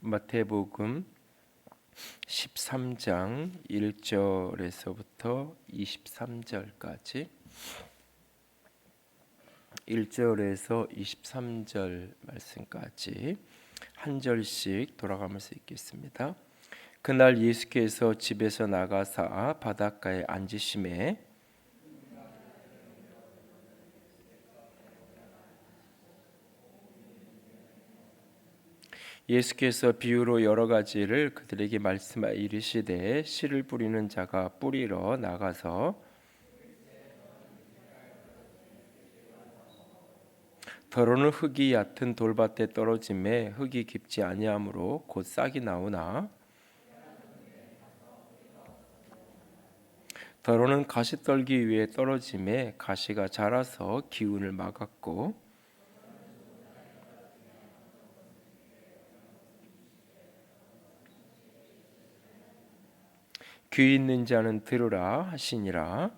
마태복음 13장 1절에서부터 23절까지 1절에서 23절 말씀까지 한 절씩 돌아가면서 읽겠습니다. 그날 예수께서 집에서 나가사 바닷가에 앉으심에 예수께서 비유로 여러 가지를 그들에게 말씀하여 이르시되 씨를 뿌리는 자가 뿌리러 나가서 더러는 흙이 얕은 돌밭에 떨어짐에 흙이 깊지 아니하므로 곧 싹이 나오나 더러는 가시떨기 위에 떨어짐에 가시가 자라서 기운을 막았고 귀 있는 자는 들으라 하시니라.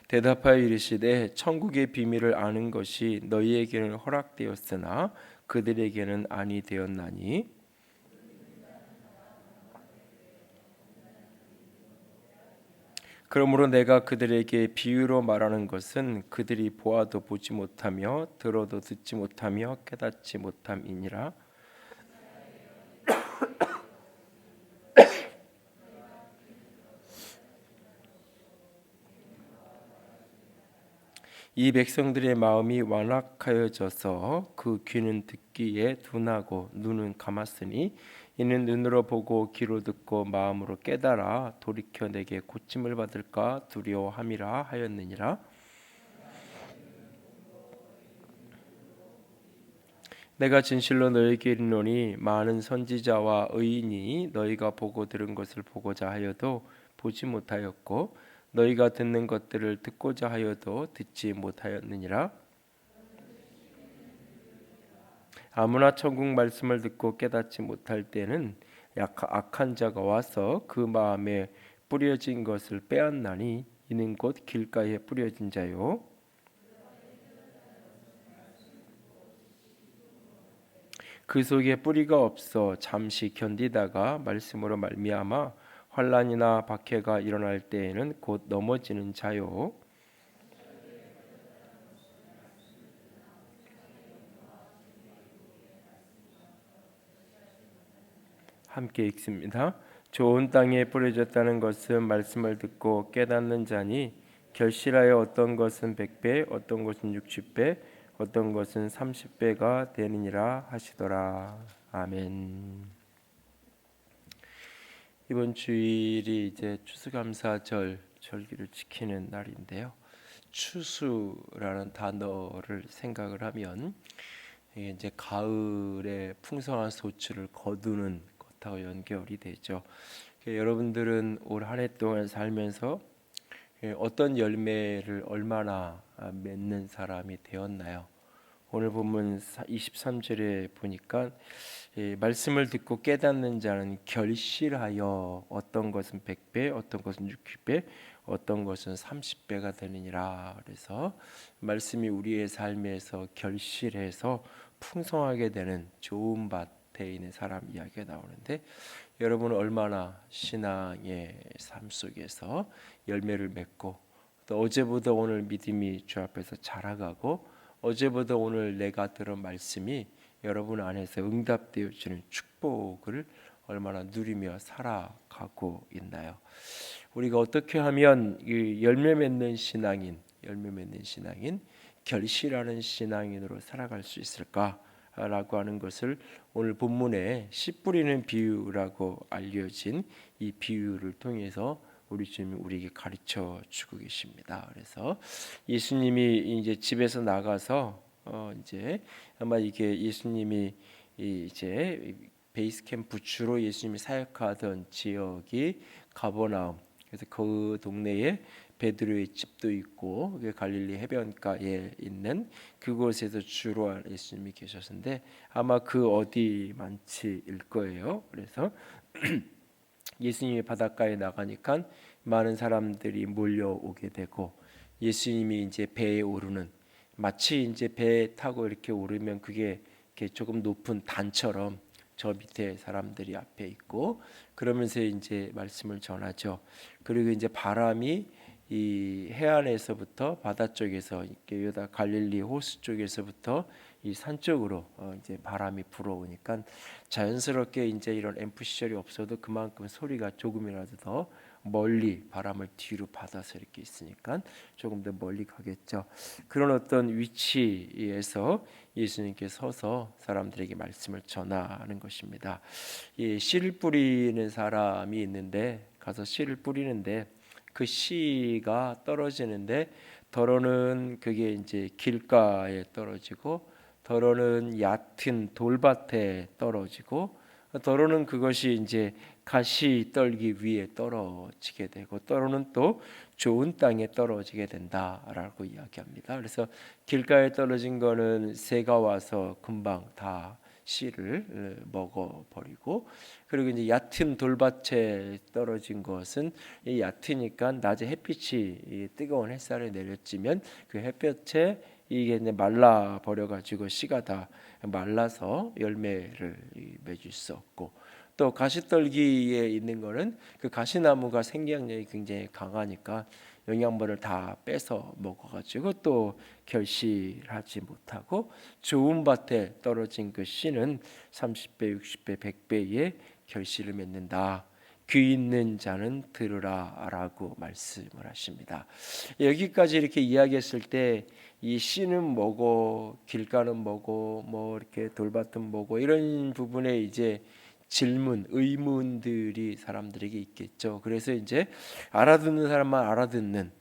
대답하여 이르시되 천국의 비밀을 아는 것이 너희에게는 허락되었으나 그들에게는 아니 되었나니 그러므로 내가 그들에게 비유로 말하는 것은 그들이 보아도 보지 못하며 들어도 듣지 못하며 깨닫지 못함이니라. 이 백성들의 마음이 완악하여져서 그 귀는 듣기에 둔하고 눈은 감았으니 이는 눈으로 보고 귀로 듣고 마음으로 깨달아 돌이켜 내게 고침을 받을까 두려워함이라 하였느니라. 내가 진실로 너희에게 이르노니 많은 선지자와 의인이 너희가 보고 들은 것을 보고자 하여도 보지 못하였고 너희가 듣는 것들을 듣고자 하여도 듣지 못하였느니라. 아무나 천국 말씀을 듣고 깨닫지 못할 때는 악한 자가 와서 그 마음에 뿌려진 것을 빼앗나니 이는 곧 길가에 뿌려진 자요 그 속에 뿌리가 없어 잠시 견디다가 말씀으로 말미암아 환난이나 박해가 일어날 때에는 곧 넘어지는 자요. 함께 읽습니다. 좋은 땅에 뿌려졌다는 것은 말씀을 듣고 깨닫는 자니 결실하여 어떤 것은 100배, 어떤 것은 60배, 어떤 것은 30배가 되느니라 하시더라. 아멘. 이번 주일이 이제 추수감사절 절기를 지키는 날인데요. 추수라는 단어를 생각을 하면 이게 이제 가을의 풍성한 소출을 거두는 것하고 연결이 되죠. 여러분들은 올 한 해 동안 살면서 어떤 열매를 얼마나 맺는 사람이 되었나요? 오늘 본문 23절에 보니까 말씀을 듣고 깨닫는 자는 결실하여 어떤 것은 100배, 어떤 것은 60배, 어떤 것은 30배가 되느니라. 그래서 말씀이 우리의 삶에서 결실해서 풍성하게 되는 좋은 밭에 있는 사람 이야기가 나오는데 여러분은 얼마나 신앙의 삶 속에서 열매를 맺고 또 어제보다 오늘 믿음이 주 앞에서 자라가고 어제보다 오늘 내가 들은 말씀이 여러분 안에서 응답되어지는 축복을 얼마나 누리며 살아가고 있나요? 우리가 어떻게 하면 열매 맺는 신앙인 결실하는 신앙인으로 살아갈 수 있을까라고 하는 것을 오늘 본문에 씨 뿌리는 비유라고 알려진 이 비유를 통해서 우리 주님이 우리에게 가르쳐 주고 계십니다. 그래서 예수님이 이제 집에서 나가서 이제 아마 이게 예수님이 이제 베이스 캠프 주로 예수님이 사역하던 지역이 가버나움. 그래서 그 동네에 베드로의 집도 있고 갈릴리 해변가에 있는 그곳에서 주로 예수님이 계셨는데 아마 그 어디만치일 거예요. 그래서 예수님이 바닷가에 나가니까 많은 사람들이 몰려오게 되고 예수님이 이제 배에 오르는 마치 이제 배 타고 이렇게 오르면 그게 이렇게 조금 높은 단처럼 저 밑에 사람들이 앞에 있고 그러면서 이제 말씀을 전하죠. 그리고 이제 바람이 이 해안에서부터 바다 쪽에서 이렇게 여다 갈릴리 호수 쪽에서부터 이 산 쪽으로 이제 바람이 불어오니까 자연스럽게 이제 이런 앰프 시절이 없어도 그만큼 소리가 조금이라도 더 멀리 바람을 뒤로 받아서 이렇게 있으니까 조금 더 멀리 가겠죠. 그런 어떤 위치에서 예수님께 서서 사람들에게 말씀을 전하는 것입니다. 이 씨를 뿌리는 사람이 있는데 가서 씨를 뿌리는데 그 씨가 떨어지는데 더러는 그게 이제 길가에 떨어지고 더러는 얕은 돌밭에 떨어지고 더러는 그것이 이제 가시 떨기 위에 떨어지게 되고 때로는 또 좋은 땅에 떨어지게 된다라고 이야기합니다. 그래서 길가에 떨어진 거는 새가 와서 금방 다 씨를 먹어버리고 그리고 이제 얕은 돌밭에 떨어진 것은 이 얕으니까 낮에 햇빛이 뜨거운 햇살을 내렸지면 그 햇볕에 이게 이제 말라 버려 가지고 씨가 다 말라서 열매를 맺을 수 없고 또 가시떨기에 있는 거는 그 가시나무가 생장력이 굉장히 강하니까 영양분을 다 뺏어 먹어가지고 또 결실하지 못하고 좋은 밭에 떨어진 그 씨는 30배, 60배, 100배의 결실을 맺는다. 귀 있는 자는 들으라라고 말씀을 하십니다. 여기까지 이렇게 이야기했을 때 이 씨는 뭐고 길가는 뭐고 뭐 이렇게 돌밭은 뭐고 이런 부분에 이제 질문, 의문들이 사람들에게 있겠죠. 그래서 이제 알아듣는 사람만 알아듣는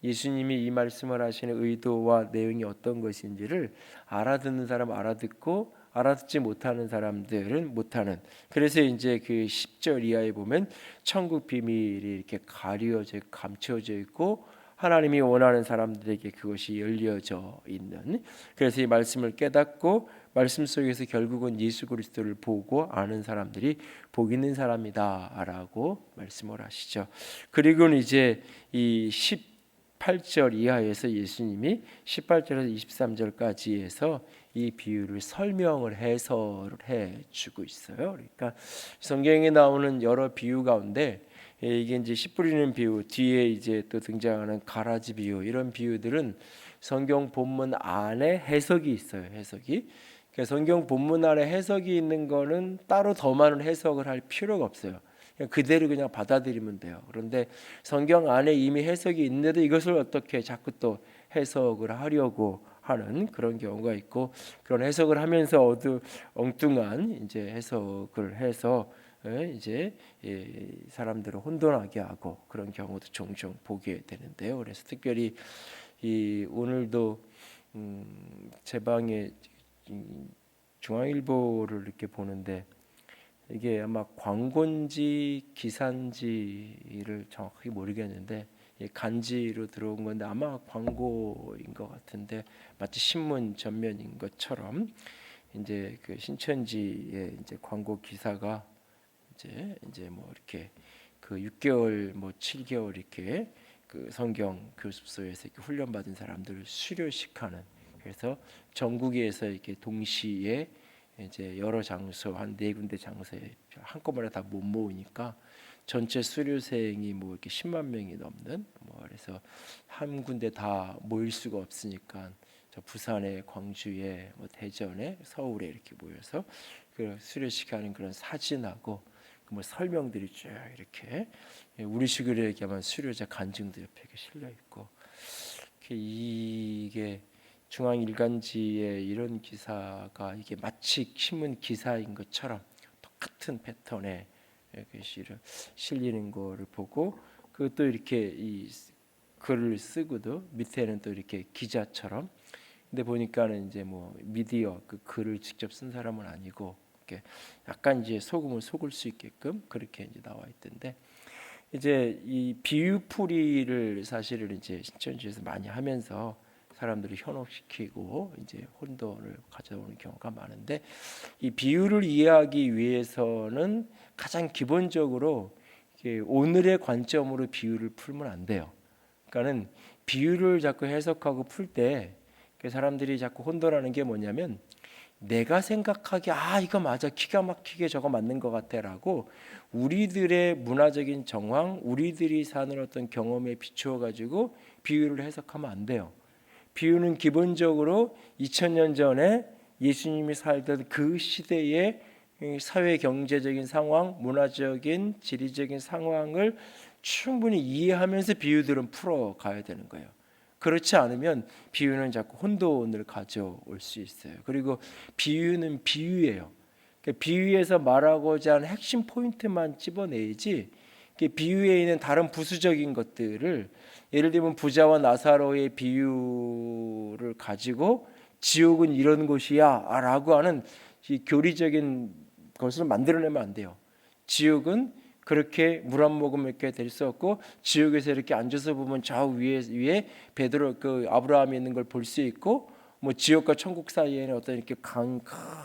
예수님이 이 말씀을 하시는 의도와 내용이 어떤 것인지를 알아듣는 사람 알아듣고 알아듣지 못하는 사람들은 못하는. 그래서 이제 그 10절 이하에 보면 천국 비밀이 이렇게 가려져 감춰져 있고 하나님이 원하는 사람들에게 그것이 열려져 있는. 그래서 이 말씀을 깨닫고 말씀 속에서 결국은 예수 그리스도를 보고 아는 사람들이 복 있는 사람이다라고 말씀을 하시죠. 그리고는 이제 이 18절 이하에서 예수님이 18절에서 23절까지 해서 이 비유를 설명을 해설을 해주고 있어요. 그러니까 성경에 나오는 여러 비유 가운데 이게 이제 씨 뿌리는 비유 뒤에 이제 또 등장하는 가라지 비유 이런 비유들은 성경 본문 안에 해석이 있어요. 해석이. 그러니까 성경 본문 안에 해석이 있는 거는 따로 더 많은 해석을 할 필요가 없어요. 그대로 그냥 받아들이면 돼요. 그런데 성경 안에 이미 해석이 있는데도 이것을 어떻게 자꾸 또 해석을 하려고 하는 그런 경우가 있고 그런 해석을 하면서 엉뚱한 이제 해석을 해서 이제 사람들을 혼돈하게 하고 그런 경우도 종종 보게 되는데요. 그래서 특별히 이 오늘도 제 방에 중앙일보를 이렇게 보는데 이게 아마 광고인지 기사인지를 정확하게 모르겠는데 간지로 들어온 건데 아마 광고인 것 같은데 마치 신문 전면인 것처럼 이제 그 신천지의 이제 광고 기사가 이제 뭐 이렇게 그 6개월 뭐 7개월 이렇게 그 성경 교습소에서 이렇게 훈련받은 사람들을 수료식하는 그래서 전국에서 이렇게 동시에 이제 여러 장소 한 4군데 장소에 한꺼번에 다 못 모으니까 전체 수료생이 뭐 이렇게 10만 명이 넘는 뭐 그래서 한 군데 다 모일 수가 없으니까 저 부산에 광주에 뭐 대전에 서울에 이렇게 모여서 그 수료식하는 그런 사진하고 뭐 설명들이 쭉 이렇게 우리식으로 얘기하면 수료자 간증도 옆에 실려 있고 이게 중앙일간지에 이런 기사가 이게 마치 신문 기사인 것처럼 똑같은 패턴의 글씨를 실리는 거를 보고 그것도 이렇게 이 글을 쓰고도 밑에는 또 이렇게 기자처럼 근데 보니까는 이제 뭐 미디어 그 글을 직접 쓴 사람은 아니고 이렇게 약간 이제 속음을 속을 수 있게끔 그렇게 이제 나와 있던데 이제 이 비유풀이를 사실은 이제 신천지에서 많이 하면서 사람들을 현혹시키고 이제 혼돈을 가져오는 경우가 많은데 이 비유를 이해하기 위해서는 가장 기본적으로 오늘의 관점으로 비유를 풀면 안 돼요. 그러니까는 비유를 자꾸 해석하고 풀 때 사람들이 자꾸 혼돈하는 게 뭐냐면 내가 생각하기에 이거 맞아, 기가 막히게 저거 맞는 것 같아라고 우리들의 문화적인 정황, 우리들이 사는 어떤 경험에 비추어 가지고 비유를 해석하면 안 돼요. 비유는 기본적으로 2000년 전에 예수님이 살던 그 시대의 사회 경제적인 상황, 문화적인 지리적인 상황을 충분히 이해하면서 비유들은 풀어가야 되는 거예요. 그렇지 않으면 비유는 자꾸 혼돈을 가져올 수 있어요. 그리고 비유는 비유예요. 그러니까 비유에서 말하고자 하는 핵심 포인트만 집어내야지, 비유에 있는 다른 부수적인 것들을, 예를 들면 부자와 나사로의 비유를 가지고 지옥은 이런 곳이야 라고 하는 이 교리적인 것을 만들어내면 안 돼요. 지옥은 그렇게 물 한 모금 이렇게 될 수 없고, 지옥에서 이렇게 앉아서 보면 저 위에 베드로 그 아브라함이 있는 걸 볼 수 있고, 뭐 지옥과 천국 사이에는 어떤 이렇게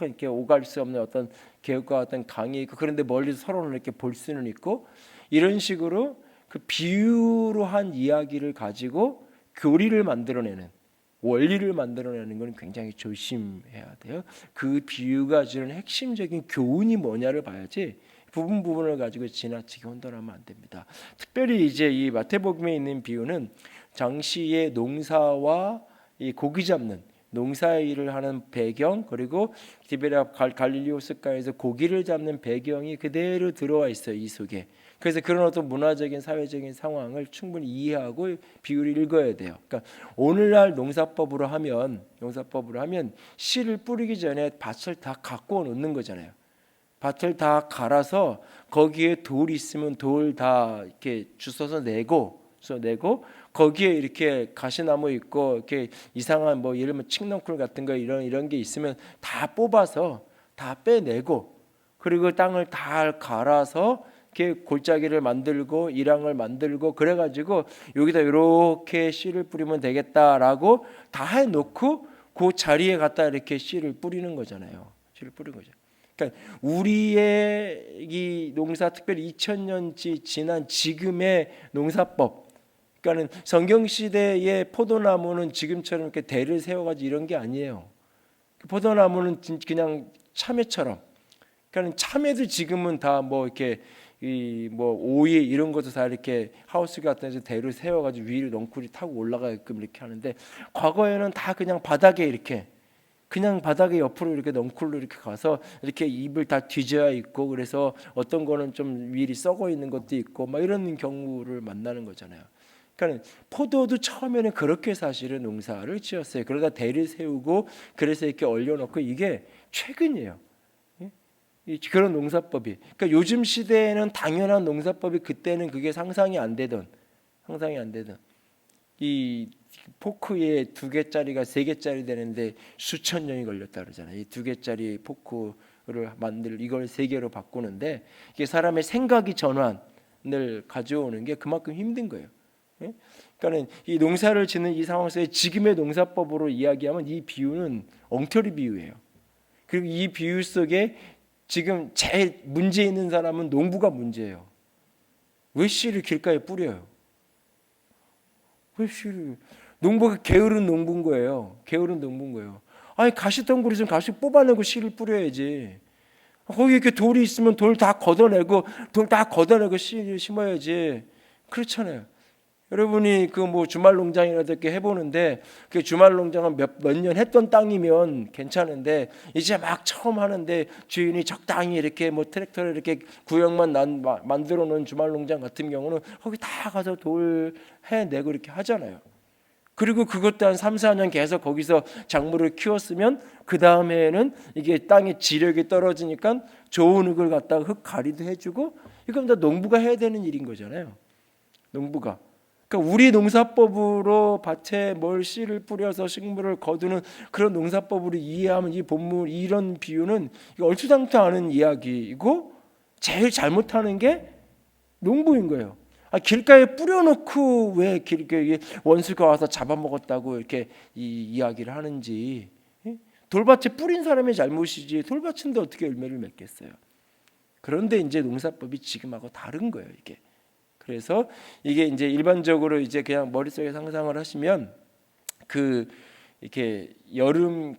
이렇게 오갈 수 없는 어떤 계곡과 어떤 강이 있고, 그런데 멀리서 서로를 이렇게 볼 수는 있고, 이런 식으로 그 비유로 한 이야기를 가지고 교리를 만들어내는, 원리를 만들어내는 건 굉장히 조심해야 돼요. 그 비유가 주는 핵심적인 교훈이 뭐냐를 봐야지 부분을 가지고 지나치게 혼돈하면 안 됩니다. 특별히 이제 이 마태복음에 있는 비유는 당시의 농사와 이 고기 잡는 농사 일을 하는 배경, 그리고 디베랴 갈릴리 호숫가에서 고기를 잡는 배경이 그대로 들어와 있어요, 이 속에. 그래서 그런 어떤 문화적인 사회적인 상황을 충분히 이해하고 비유를 읽어야 돼요. 그러니까 오늘날 농사법으로 하면 씨를 뿌리기 전에 밭을 다 갖고 놓는 거잖아요. 밭을 다 갈아서 거기에 돌이 있으면 돌 다 이렇게 주워서 내고 거기에 이렇게 가시나무 있고 이렇게 이상한 뭐 예를 들면 칡넝쿨 같은 거 이런 게 있으면 다 뽑아서 다 빼내고, 그리고 땅을 다 갈아서 이렇게 골짜기를 만들고 이랑을 만들고 그래가지고 여기다 이렇게 씨를 뿌리면 되겠다라고 다 해놓고 그 자리에 갖다 이렇게 씨를 뿌리는 거잖아요. 씨를 뿌리는 거죠. 그러니까 우리의 이 농사, 특별히 2000년치 지난 지금의 농사법, 그러니까는 성경 시대의 포도나무는 지금처럼 이렇게 대를 세워가지고 이런 게 아니에요. 포도나무는 그냥 참외처럼, 그러니까 참외도 지금은 다 뭐 이렇게 이 뭐 오이 이런 것도 다 이렇게 하우스 같은 데서 대를 세워가지고 위로 넝쿨이 타고 올라가게끔 이렇게 하는데, 과거에는 다 그냥 바닥에 이렇게 그냥 바닥에 옆으로 이렇게 넝쿨로 이렇게 가서 이렇게 잎을 다 뒤져야 있고, 그래서 어떤 거는 좀 위리 썩어 있는 것도 있고 막 이런 경우를 만나는 거잖아요. 그러니까 포도도 처음에는 그렇게 사실은 농사를 지었어요. 그러다 대를 세우고 그래서 이렇게 얼려놓고, 이게 최근이에요. 그런 농사법이. 그러니까 요즘 시대에는 당연한 농사법이 그때는 그게 상상이 안 되던 이 포크에 2개짜리가 3개짜리 되는데 수천 년이 걸렸다 그러잖아요. 이 2개짜리 포크를 이걸 3개로 바꾸는데, 이게 사람의 생각이 전환을 가져오는 게 그만큼 힘든 거예요. 그러니까 이 농사를 짓는 이 상황에서 지금의 농사법으로 이야기하면 이 비유는 엉터리 비유예요. 그리고 이 비유 속에 지금 제일 문제 있는 사람은 농부가 문제예요. 왜 씨를 길가에 뿌려요? 왜 씨를? 농부가 게으른 농부인 거예요. 아니 가시덩굴 있으면 가시 뽑아내고 씨를 뿌려야지. 거기 이렇게 돌이 있으면 돌 다 걷어내고 씨를 심어야지. 그렇잖아요. 여러분이 그 뭐 주말 농장이라도 이렇게 해보는데, 그 주말 농장은 몇 년 했던 땅이면 괜찮은데, 이제 막 처음 하는데 주인이 적당히 이렇게 뭐 트랙터를 이렇게 구역만 만들어 놓은 주말 농장 같은 경우는 거기 다 가서 돌 해내고 이렇게 하잖아요. 그리고 그것도 한 3, 4년 계속 거기서 작물을 키웠으면 그 다음에는 이게 땅의 지력이 떨어지니까 좋은 흙을 갖다가 흙 가리도 해주고, 이건 다 농부가 해야 되는 일인 거잖아요. 농부가. 그러니까 우리 농사법으로 밭에 뭘 씨를 뿌려서 식물을 거두는 그런 농사법으로 이해하면 이 본문 이런 비유는 얼토당토 않은 이야기이고, 제일 잘못하는 게 농부인 거예요. 길가에 뿌려놓고 왜 길가에 원수가 와서 잡아먹었다고 이렇게 이야기를 하는지. 돌밭에 뿌린 사람의 잘못이지 돌밭인데 어떻게 열매를 맺겠어요. 그런데 이제 농사법이 지금하고 다른 거예요, 이게. 그래서 이게 이제 일반적으로 이제 그냥 머릿속에 상상을 하시면, 그 이렇게 여름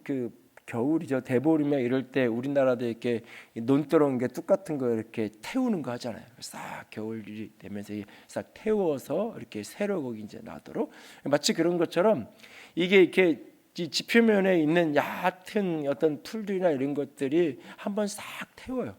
겨울이죠. 대보름이나 이럴 때 우리나라도 이렇게 논두렁 게 뚝 같은 거 이렇게 태우는 거 하잖아요. 싹 겨울이 되면서 싹 태워서 이렇게 새로 거기 이제 나도록 마치 그런 것처럼 이게 이렇게 이 지표면에 있는 얕은 어떤 풀들이나 이런 것들이 한번 싹 태워요.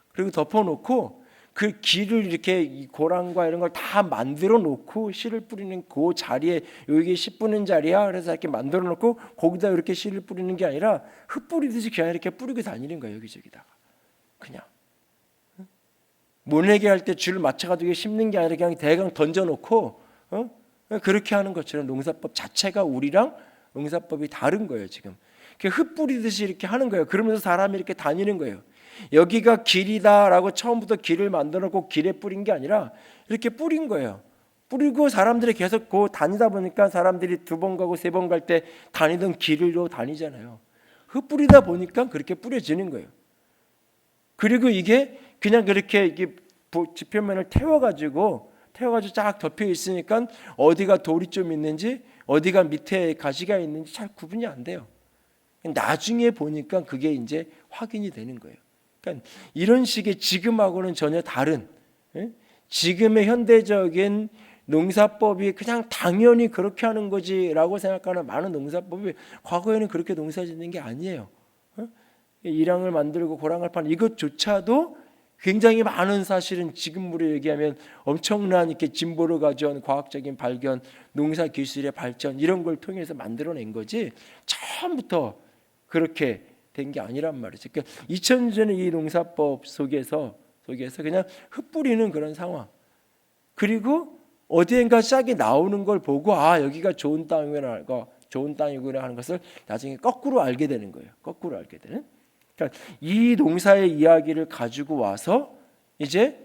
그리고 덮어놓고 그 길을 이렇게 이 고랑과 이런 걸 다 만들어 놓고 씨를 뿌리는 그 자리에 여기 씨 뿌리는 자리야. 그래서 이렇게 만들어 놓고 거기다 이렇게 씨를 뿌리는 게 아니라 흙 뿌리듯이 그냥 이렇게 뿌리고 다니는 거예요. 여기저기다가 그냥 모내기 할 때 줄 맞춰가지고 심는 게 아니라 그냥 대강 던져놓고 그렇게 하는 것처럼 농사법 자체가 우리랑 농사법이 다른 거예요. 지금 흙 뿌리듯이 이렇게 하는 거예요. 그러면서 사람이 이렇게 다니는 거예요. 여기가 길이다라고 처음부터 길을 만들어놓고 길에 뿌린 게 아니라 이렇게 뿌린 거예요. 뿌리고 사람들이 계속 다니다 보니까 사람들이 2번 가고 3번 갈 때 다니던 길로 다니잖아요. 흙 뿌리다 보니까 그렇게 뿌려지는 거예요. 그리고 이게 그냥 그렇게 이게 지표면을 태워가지고 쫙 덮여 있으니까 어디가 돌이 좀 있는지 어디가 밑에 가시가 있는지 잘 구분이 안 돼요. 나중에 보니까 그게 이제 확인이 되는 거예요. 그러니까 이런 식의 지금하고는 전혀 다른 지금의 현대적인 농사법이 그냥 당연히 그렇게 하는 거지라고 생각하는 많은 농사법이 과거에는 그렇게 농사짓는 게 아니에요. 일항을 만들고 고랑을 파는 이것조차도 굉장히 많은 사실은 지금으로 얘기하면 엄청난 이렇게 진보를 가져온 과학적인 발견, 농사 기술의 발전 이런 걸 통해서 만들어낸 거지 처음부터 그렇게 된 게 아니란 말이죠. 그러니까 2000년 전에 이 농사법 속에서 그냥 흙 뿌리는 그런 상황. 그리고 어디엔가 싹이 나오는 걸 보고 여기가 좋은 땅이구나 하는 것을 나중에 거꾸로 알게 되는 거예요. 거꾸로 알게 되는. 그러니까 이 농사의 이야기를 가지고 와서 이제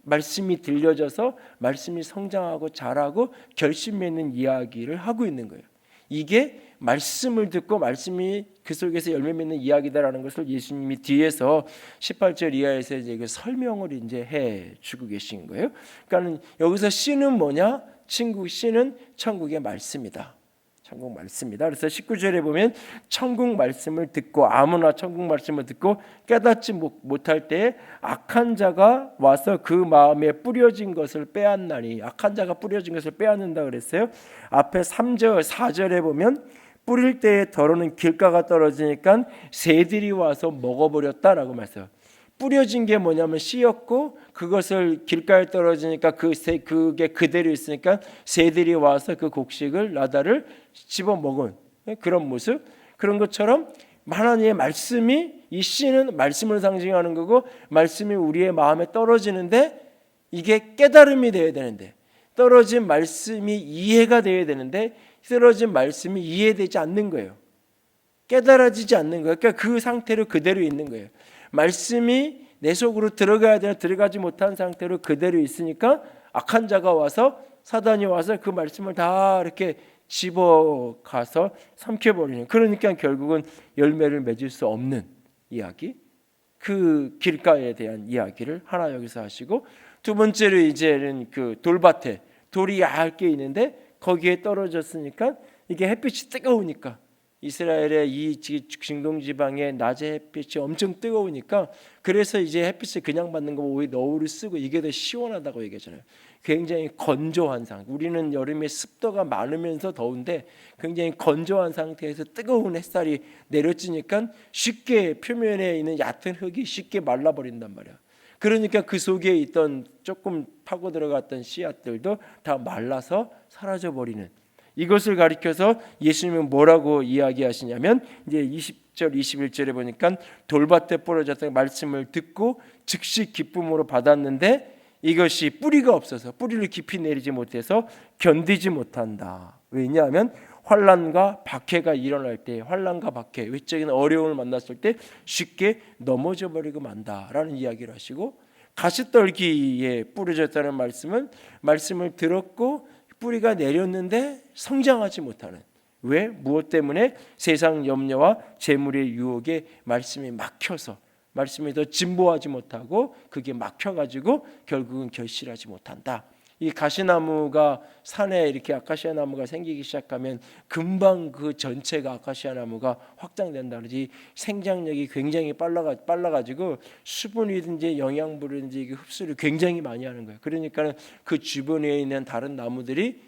말씀이 들려져서 말씀이 성장하고 자라고 결심 맺는 이야기를 하고 있는 거예요. 이게 말씀을 듣고 말씀이 그 속에서 열매 맺는 이야기다라는 것을 예수님이 뒤에서 18절 이하에서 이제 설명을 이제 해 주고 계신 거예요. 그러니까 여기서 씨는 뭐냐? 씨는 천국의 말씀이다. 천국 말씀이다. 그래서 19절에 보면 천국 말씀을 듣고 아무나 천국 말씀을 듣고 깨닫지 못할 때에 악한 자가 와서 그 마음에 뿌려진 것을 빼앗나니 악한 자가 뿌려진 것을 빼앗는다 그랬어요. 앞에 3절 4절에 보면 뿌릴 때에 더러는 길가가 떨어지니까 새들이 와서 먹어버렸다라고 말해요. 뿌려진 게 뭐냐면 씨였고 그것을 길가에 떨어지니까 그게 그대로 있으니까 새들이 와서 그 곡식을 나다를 집어 먹은 그런 모습. 그런 것처럼 하나님의 말씀이 이 씨는 말씀을 상징하는 거고 말씀이 우리의 마음에 떨어지는데 이게 깨달음이 되어야 되는데 떨어진 말씀이 이해가 되어야 되는데 떨어진 말씀이 이해되지 않는 거예요. 깨달아지지 않는 거예요. 그러니까 그 상태로 그대로 있는 거예요. 말씀이 내 속으로 들어가야 되나 들어가지 못한 상태로 그대로 있으니까 악한 자가 와서 사단이 와서 그 말씀을 다 이렇게 집어가서 삼켜버리는, 그러니까 결국은 열매를 맺을 수 없는 이야기, 그 길가에 대한 이야기를 하나 여기서 하시고, 두 번째로 이제는 그 돌밭에 돌이 얇게 있는데 거기에 떨어졌으니까 이게 햇빛이 뜨거우니까 이스라엘의 이 중동지방의 낮에 햇빛이 엄청 뜨거우니까 그래서 이제 햇빛을 그냥 받는 거 오히려 너울을 쓰고 이게 더 시원하다고 얘기하잖아요. 굉장히 건조한 상태. 우리는 여름에 습도가 많으면서 더운데 굉장히 건조한 상태에서 뜨거운 햇살이 내려지니까 쉽게 표면에 있는 얕은 흙이 쉽게 말라버린단 말이야. 그러니까 그 속에 있던 조금 파고 들어갔던 씨앗들도 다 말라서 사라져버리는, 이것을 가리켜서 예수님은 뭐라고 이야기하시냐면 이제 20절 21절에 보니까 돌밭에 뿌려졌던 말씀을 듣고 즉시 기쁨으로 받았는데 이것이 뿌리가 없어서 뿌리를 깊이 내리지 못해서 견디지 못한다. 왜냐하면 환난과 박해가 일어날 때, 환난과 박해, 외적인 어려움을 만났을 때 쉽게 넘어져 버리고 만다라는 이야기를 하시고, 가시떨기에 뿌려졌다는 말씀을 들었고 뿌리가 내렸는데 성장하지 못하는, 왜? 무엇 때문에? 세상 염려와 재물의 유혹에 말씀이 막혀서 말씀이 더 진보하지 못하고 그게 막혀가지고 결국은 결실하지 못한다. 이 가시나무가 산에 이렇게 아카시아 나무가 생기기 시작하면 금방 그 전체가 아카시아 나무가 확장된다 그러지. 생장력이 굉장히 빨라가지고 수분이든지 영양분이든지 흡수를 굉장히 많이 하는 거예요. 그러니까 그 주변에 있는 다른 나무들이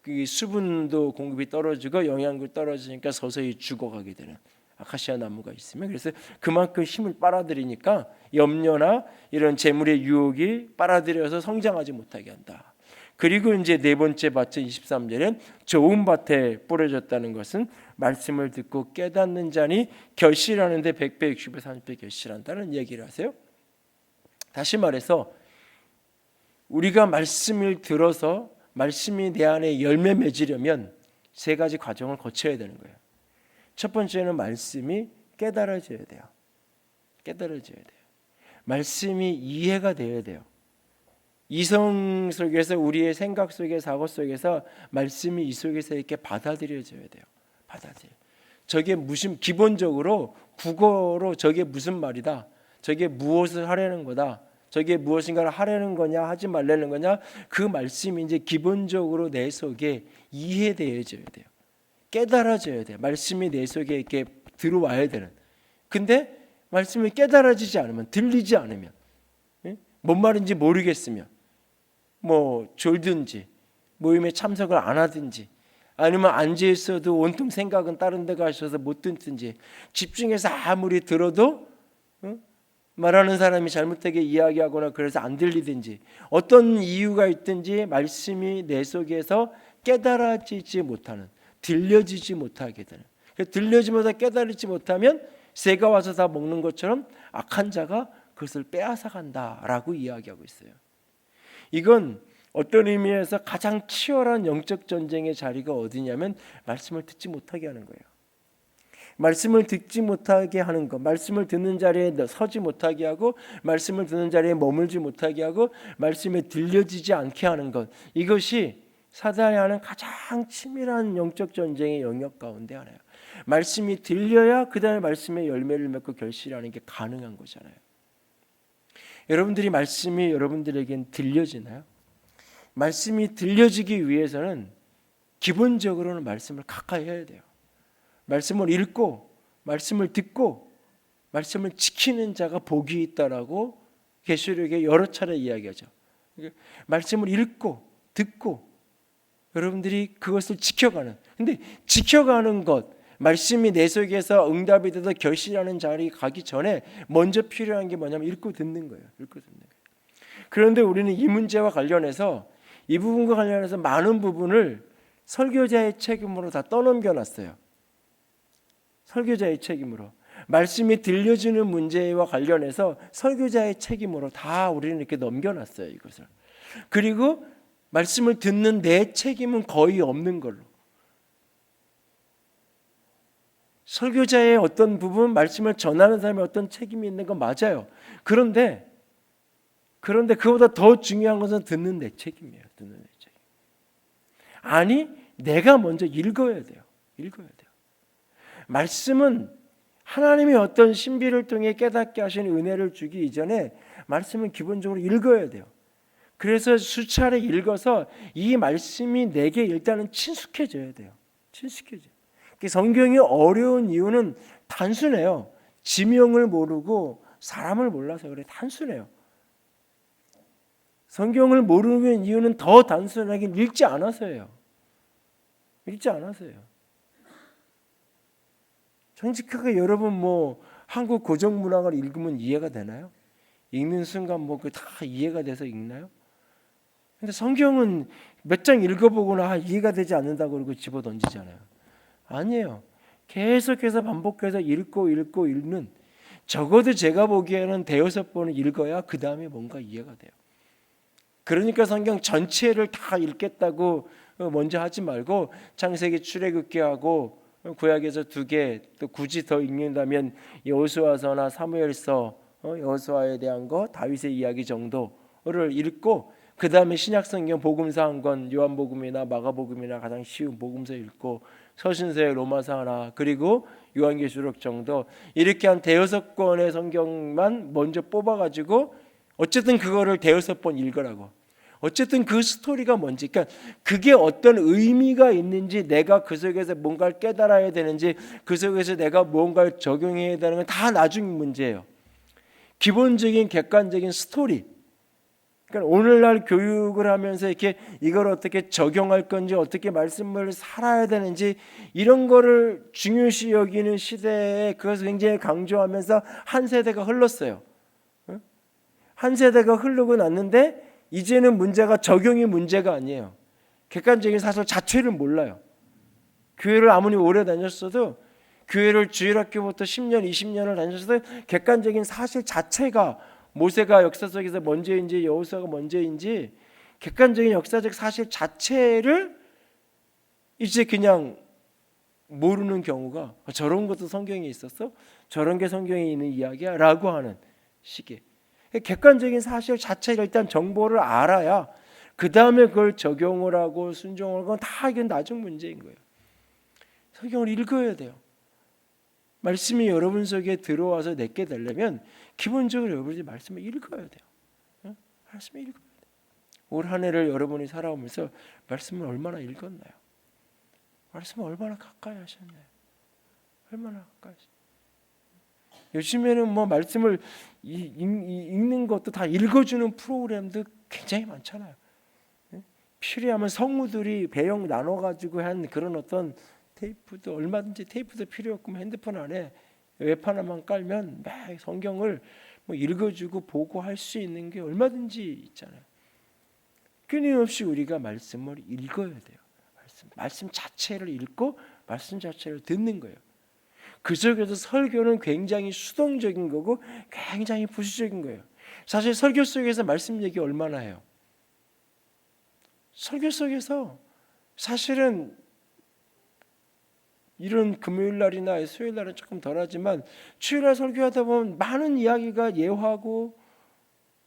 그 수분도 공급이 떨어지고 영양분이 떨어지니까 서서히 죽어가게 되는 아카시아 나무가 있으면, 그래서 그만큼 힘을 빨아들이니까 염려나 이런 재물의 유혹이 빨아들여서 성장하지 못하게 한다. 그리고 이제 네 번째 밭은 23절엔 좋은 밭에 뿌려졌다는 것은 말씀을 듣고 깨닫는 자니 결실하는데 100배, 60배, 30배 결실한다는 얘기를 하세요. 다시 말해서 우리가 말씀을 들어서 말씀이 내 안에 열매 맺으려면 세 가지 과정을 거쳐야 되는 거예요. 첫 번째는 말씀이 깨달아져야 돼요. 깨달아져야 돼요. 말씀이 이해가 되어야 돼요. 이성 속에서, 우리의 생각 속에, 사고 속에서 말씀이 이 속에서 이렇게 받아들여져야 돼요. 받아들여. 저게 무슨, 기본적으로 국어로 저게 무슨 말이다, 저게 무엇을 하려는 거다, 저게 무엇인가를 하려는 거냐 하지 말라는 거냐, 그 말씀이 이제 기본적으로 내 속에 이해되어져야 돼요. 깨달아져야 돼요. 말씀이 내 속에 이렇게 들어와야 되는. 근데 말씀이 깨달아지지 않으면, 들리지 않으면, 뭔 말인지 모르겠으면, 뭐 졸든지 모임에 참석을 안 하든지, 아니면 앉아 있어도 온통 생각은 다른 데 가셔서 못 듣든지, 집중해서 아무리 들어도 말하는 사람이 잘못되게 이야기하거나 그래서 안 들리든지, 어떤 이유가 있든지 말씀이 내 속에서 깨달아지지 못하는, 들려지지 못하게 되는. 들려지지 못하고 깨달지 못하면 새가 와서 다 먹는 것처럼 악한 자가 그것을 빼앗아간다라고 이야기하고 있어요. 이건 어떤 의미에서 가장 치열한 영적 전쟁의 자리가 어디냐면 말씀을 듣지 못하게 하는 거예요. 말씀을 듣지 못하게 하는 것, 말씀을 듣는 자리에 서지 못하게 하고, 말씀을 듣는 자리에 머물지 못하게 하고, 말씀에 들려지지 않게 하는 것, 이것이 사단이 하는 가장 치밀한 영적 전쟁의 영역 가운데 하나예요. 말씀이 들려야 그 다음에 말씀의 열매를 맺고 결실하는 게 가능한 거잖아요. 여러분들이 말씀이 여러분들에겐 들려지나요? 말씀이 들려지기 위해서는 기본적으로는 말씀을 가까이 해야 돼요. 말씀을 읽고 말씀을 듣고 말씀을 지키는 자가 복이 있다라고 계시록에 여러 차례 이야기하죠. 말씀을 읽고 듣고 여러분들이 그것을 지켜가는, 근데 지켜가는 것, 말씀이 내 속에서 응답이 돼서 결실하는 자리에 가기 전에 먼저 필요한 게 뭐냐면 읽고 듣는 거예요. 읽고 듣는 거예요. 그런데 우리는 이 문제와 관련해서, 이 부분과 관련해서 많은 부분을 설교자의 책임으로 다 떠넘겨 놨어요. 설교자의 책임으로. 말씀이 들려주는 문제와 관련해서 설교자의 책임으로 다 우리는 이렇게 넘겨놨어요, 이것을. 그리고 말씀을 듣는 내 책임은 거의 없는 걸로. 설교자의 어떤 부분, 말씀을 전하는 사람의 어떤 책임이 있는 건 맞아요. 그런데 그보다 더 중요한 것은 듣는 내 책임이에요. 듣는 내 책임. 아니, 내가 먼저 읽어야 돼요. 읽어야 돼요. 말씀은 하나님의 어떤 신비를 통해 깨닫게 하시는 은혜를 주기 이전에 말씀은 기본적으로 읽어야 돼요. 그래서 수차례 읽어서 이 말씀이 내게 일단은 친숙해져야 돼요. 친숙해져요. 성경이 어려운 이유는 단순해요. 지명을 모르고 사람을 몰라서 그래. 단순해요. 성경을 모르는 이유는 더 단순하게 읽지 않아서예요. 읽지 않아서예요. 정직하게 여러분 뭐 한국 고전 문학을 읽으면 이해가 되나요? 읽는 순간 뭐 그 다 이해가 돼서 읽나요? 근데 성경은 몇 장 읽어보거나 이해가 되지 않는다고 그러고 집어 던지잖아요. 아니에요. 계속해서 반복해서 읽고 읽는, 적어도 제가 보기에는 대여섯 번을 읽어야 그 다음에 뭔가 이해가 돼요. 그러니까 성경 전체를 다 읽겠다고 먼저 하지 말고 창세기, 출애굽기 하고 구약에서 2개, 또 굳이 더 읽는다면 여호수아서나 사무엘서, 여호수아에 대한 거, 다윗의 이야기 정도를 읽고, 그 다음에 신약성경 복음서 한 권, 요한복음이나 마가복음이나 가장 쉬운 복음서 읽고, 서신서의 로마서 하나, 그리고 요한계시록 정도, 이렇게 한 대여섯 권의 성경만 먼저 뽑아가지고 어쨌든 그거를 대여섯 번 읽으라고. 어쨌든 그 스토리가 뭔지, 그러니까 그게 어떤 의미가 있는지, 내가 그 속에서 뭔가를 깨달아야 되는지, 그 속에서 내가 뭔가를 적용해야 되는 건 다 나중 문제예요. 기본적인 객관적인 스토리. 그러니까 오늘날 교육을 하면서 이렇게 이걸 어떻게 적용할 건지, 어떻게 말씀을 살아야 되는지, 이런 거를 중요시 여기는 시대에 그것을 굉장히 강조하면서 한 세대가 흘렀어요. 한 세대가 흐르고 났는데 이제는 문제가 적용이 문제가 아니에요. 객관적인 사실 자체를 몰라요. 교회를 아무리 오래 다녔어도, 교회를 주일학교부터 10년, 20년을 다녔어도 객관적인 사실 자체가, 모세가 역사 속에서 먼저인지 여호수아가 먼저인지 객관적인 역사적 사실 자체를 이제 그냥 모르는 경우가, 저런 것도 성경에 있었어? 저런 게 성경에 있는 이야기야? 라고 하는 식의 객관적인 사실 자체를 일단 정보를 알아야 그 다음에 그걸 적용을 하고 순종을 하고 다 이건 나중 문제인 거예요. 성경을 읽어야 돼요. 말씀이 여러분 속에 들어와서 내게 되려면 기본적으로 여러분이 말씀을 읽어야 돼요. 말씀을 읽어야 돼요. 올 한 해를 여러분이 살아오면서 말씀을 얼마나 읽었나요? 말씀을 얼마나 가까이 하셨나요? 얼마나 가까이 하셨나요? 요즘에는 뭐 말씀을 읽는 것도 다 읽어주는 프로그램도 굉장히 많잖아요. 필요하면 성우들이 배역 나눠가지고 한 그런 어떤 테이프도, 얼마든지 테이프도 필요 없고 핸드폰 안에 웹 하나만 깔면 막 성경을 뭐 읽어주고 보고 할 수 있는 게 얼마든지 있잖아요. 끊임없이 우리가 말씀을 읽어야 돼요. 말씀 자체를 읽고 말씀 자체를 듣는 거예요. 그 속에서 설교는 굉장히 수동적인 거고 굉장히 부수적인 거예요. 사실 설교 속에서 말씀 얘기 얼마나 해요? 설교 속에서 사실은 이런 금요일날이나 수요일날은 조금 덜하지만 주일날 설교하다 보면 많은 이야기가 예화고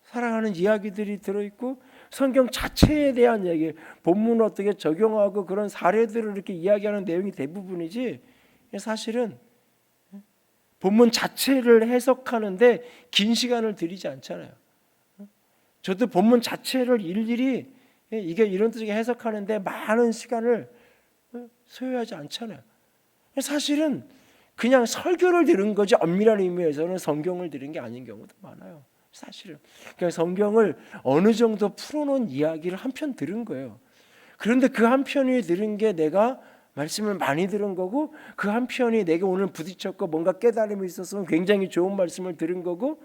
사랑하는 이야기들이 들어있고 성경 자체에 대한 이야기, 본문을 어떻게 적용하고 그런 사례들을 이렇게 이야기하는 내용이 대부분이지, 사실은 본문 자체를 해석하는데 긴 시간을 들이지 않잖아요. 저도 본문 자체를 일일이 이게 이런 뜻이게 해석하는데 많은 시간을 소요하지 않잖아요. 사실은 그냥 설교를 들은 거지 엄밀한 의미에서는 성경을 들은 게 아닌 경우도 많아요. 사실은 그냥 성경을 어느 정도 풀어놓은 이야기를 한 편 들은 거예요. 그런데 그 한 편이 들은 게 내가 말씀을 많이 들은 거고, 그 한 편이 내게 오늘 부딪혔고 뭔가 깨달음이 있었으면 굉장히 좋은 말씀을 들은 거고,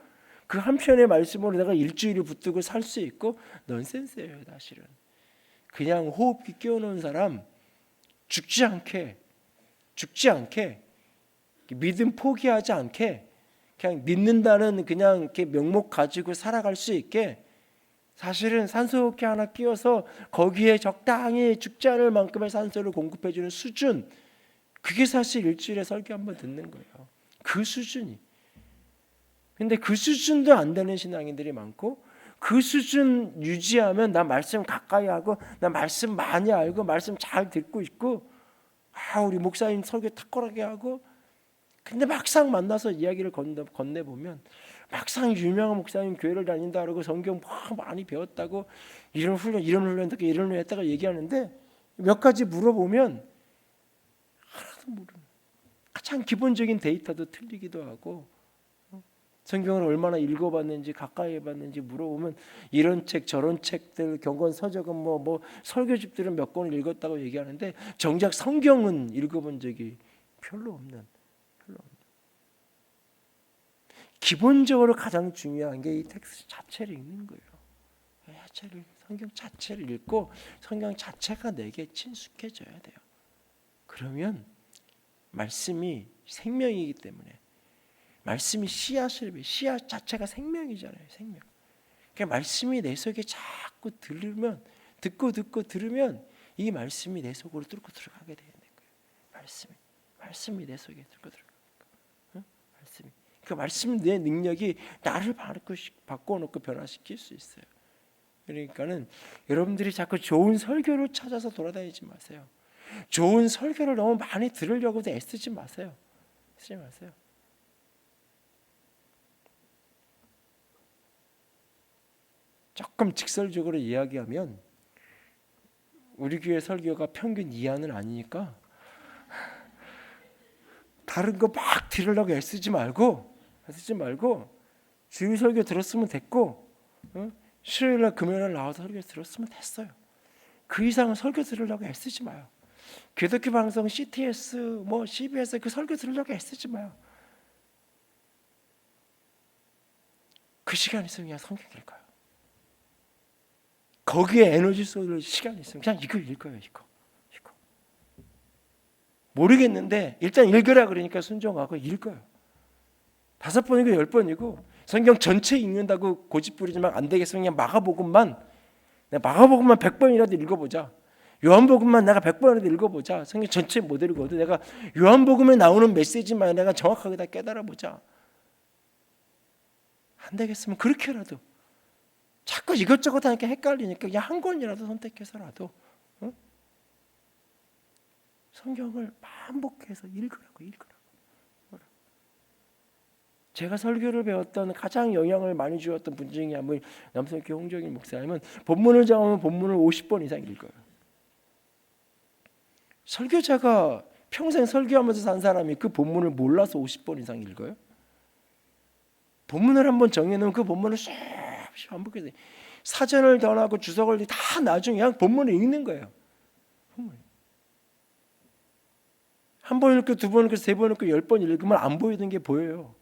그 한 편의 말씀으로 내가 일주일을 붙들고 살 수 있고, 넌센스예요. 사실은 그냥 호흡기 끼워놓은 사람 죽지 않게 믿음 포기하지 않게 그냥 믿는다는 그냥 이렇게 명목 가지고 살아갈 수 있게, 사실은 산소호흡기 하나 끼워서 거기에 적당히 죽지 않을 만큼의 산소를 공급해주는 수준, 그게 사실 일주일에 설교 한번 듣는 거예요. 그 수준이. 근데 그 수준도 안 되는 신앙인들이 많고, 그 수준 유지하면 나 말씀 가까이 하고 나 말씀 많이 알고 말씀 잘 듣고 있고, 우리 목사님 설교 탁월하게 하고, 근데 막상 만나서 이야기를 건네보면 막상 유명한 목사님 교회를 다닌다 그러고 성경 많이 배웠다고 이런 훈련 했다가 얘기하는데, 몇 가지 물어보면 하나도 모르는, 가장 기본적인 데이터도 틀리기도 하고, 성경을 얼마나 읽어봤는지 가까이 해봤는지 물어보면 이런 책 저런 책들 경건 서적은 뭐 설교집들은 몇 권을 읽었다고 얘기하는데 정작 성경은 읽어본 적이 별로 없는. 기본적으로 가장 중요한 게 이 텍스트 자체를 읽는 거예요. 성경 자체를 읽고 성경 자체가 내게 친숙해져야 돼요. 그러면 말씀이 생명이기 때문에, 말씀이 씨앗 자체가 생명이잖아요. 생명. 그러니까 말씀이 내 속에 자꾸 듣고 들으면 이 말씀이 내 속으로 뚫고 들어가게 되는 거예요. 말씀이 내 속에 뚫고 들어가는 거예요. 말씀이. 그 말씀 내 능력이 나를 바꿔놓고 변화시킬 수 있어요. 그러니까는 여러분들이 자꾸 좋은 설교를 찾아서 돌아다니지 마세요. 좋은 설교를 너무 많이 들으려고도 애쓰지 마세요. 조금 직설적으로 이야기하면 우리 교회 설교가 평균 이하는 아니니까 다른 거 막 들으려고 애쓰지 말고 주일 설교 들었으면 됐고, 수요일날 금요일날 나와서 설교 들었으면 됐어요. 그 이상은 설교 들으려고 애쓰지 마요. 기독교 방송 CTS 뭐 CBS 그 설교 들으려고 애쓰지 마요. 그 시간 있으면 그냥 성경 읽어요. 거기에 에너지 쏟을 시간 있으면 그냥 이거 읽어요. 이거 모르겠는데 일단 읽으라 그러니까 순종하고 읽어요. 5번이고 10번이고 성경 전체 읽는다고 고집부리지만 안 되겠으면 그냥 마가복음만 100번이라도 읽어보자. 요한복음만 내가 100번이라도 읽어보자. 성경 전체 못 읽어도 내가 요한복음에 나오는 메시지만 내가 정확하게 다 깨달아보자. 안 되겠으면 그렇게라도 자꾸 이것저것 하니까 헷갈리니까 그냥 한 권이라도 선택해서라도 성경을 반복해서 읽으라고. 제가 설교를 배웠던 가장 영향을 많이 주었던 분 중에 한 분이 남성교회 홍정일 목사님은 본문을 정하면 본문을 50번 이상 읽어요. 설교자가 평생 설교하면서 산 사람이 그 본문을 몰라서 50번 이상 읽어요? 본문을 한번 정해놓으면 그 본문을 쭉 반복해서 사전을 던하고 주석을 다 나중에 그냥 본문을 읽는 거예요. 한 번 읽고 2번 읽고 3번 읽고 10번 읽으면 안 보이던 게 보여요.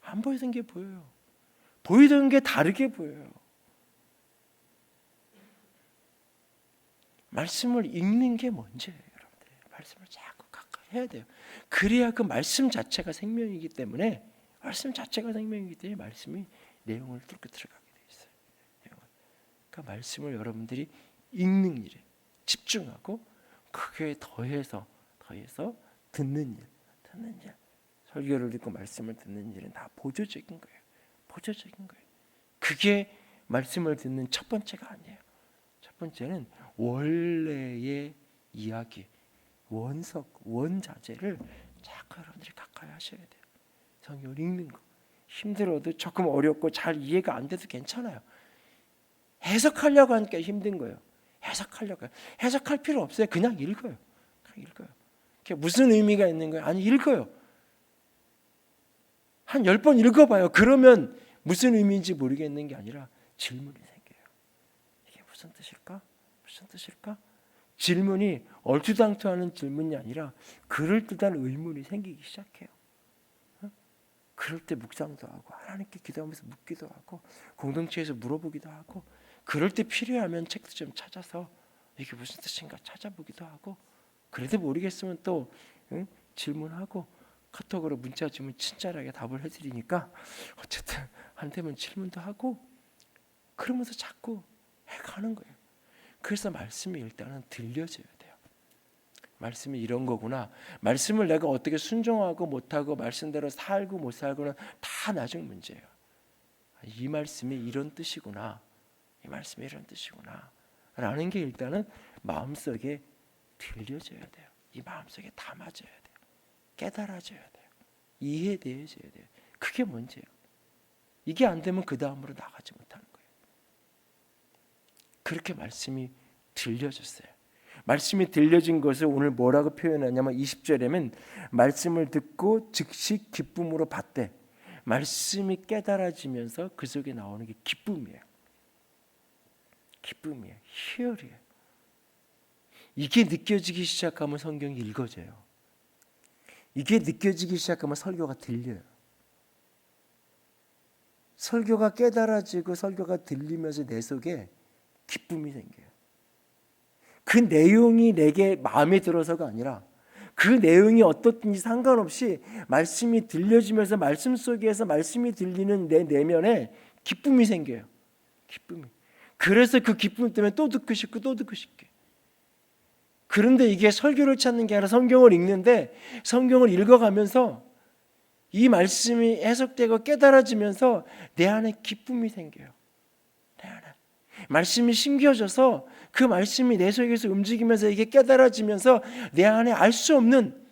안 보이던 게 보여요. 보이던 게 다르게 보여요. 말씀을 읽는 게 뭔지예요, 여러분들. 말씀을 자꾸 가까이 해야 돼요. 그래야 그 말씀 자체가 생명이기 때문에 말씀이 내용을 뚫고 들어가게 돼 있어요. 그러니까 말씀을 여러분들이 읽는 일에 집중하고 그게 더해서 듣는 일. 설교를 듣고 말씀을 듣는 일은 다 보조적인 거예요. 그게 말씀을 듣는 첫 번째가 아니에요. 첫 번째는 원래의 이야기, 원자재를 자꾸 여러분들이 가까이 하셔야 돼요. 성경을 읽는 거. 힘들어도 조금 어렵고 잘 이해가 안 돼도 괜찮아요. 해석하려고 하니까 힘든 거예요. 해석할 필요 없어요. 그냥 읽어요. 그게 무슨 의미가 있는 거예요? 아니, 읽어요. 한 10번 읽어봐요. 그러면 무슨 의미인지 모르겠는 게 아니라 질문이 생겨요. 이게 무슨 뜻일까? 질문이 얼토당토하는 질문이 아니라 그럴듯한 의문이 생기기 시작해요. 그럴 때 묵상도 하고 하나님께 기도하면서 묻기도 하고 공동체에서 물어보기도 하고 그럴 때 필요하면 책도 좀 찾아서 이게 무슨 뜻인가 찾아보기도 하고 그래도 모르겠으면 또 질문하고 카톡으로 문자 주면 친절하게 답을 해드리니까 어쨌든 한테면 질문도 하고 그러면서 자꾸 해가는 거예요. 그래서 말씀이 일단은 들려져야 돼요. 말씀이 이런 거구나. 말씀을 내가 어떻게 순종하고 못하고 말씀대로 살고 못 살고는 다 나중 문제예요. 이 말씀이 이런 뜻이구나. 라는 게 일단은 마음속에 들려져야 돼요. 이 마음속에 담아져야 돼요. 깨달아져야 돼요. 이해되어져야 돼요. 그게 문제예요. 이게 안 되면 그 다음으로 나가지 못하는 거예요. 그렇게 말씀이 들려졌어요. 말씀이 들려진 것을 오늘 뭐라고 표현하냐면 20절에는 말씀을 듣고 즉시 기쁨으로 받되 말씀이 깨달아지면서 그 속에 나오는 게 기쁨이에요. 희열이에요. 이게 느껴지기 시작하면 성경이 읽어져요. 이게 느껴지기 시작하면 설교가 들려요. 설교가 깨달아지고 설교가 들리면서 내 속에 기쁨이 생겨요. 그 내용이 내게 마음에 들어서가 아니라 그 내용이 어떻든지 상관없이 말씀이 들려지면서 말씀 속에서 말씀이 들리는 내 내면에 기쁨이 생겨요. 그래서 그 기쁨 때문에 또 듣고 싶고 그런데 이게 설교를 찾는 게 아니라 성경을 읽는데 성경을 읽어가면서 이 말씀이 해석되고 깨달아지면서 내 안에 기쁨이 생겨요. 내 안에 말씀이 심겨져서 그 말씀이 내 속에서 움직이면서 이게 깨달아지면서 내 안에 알 수 없는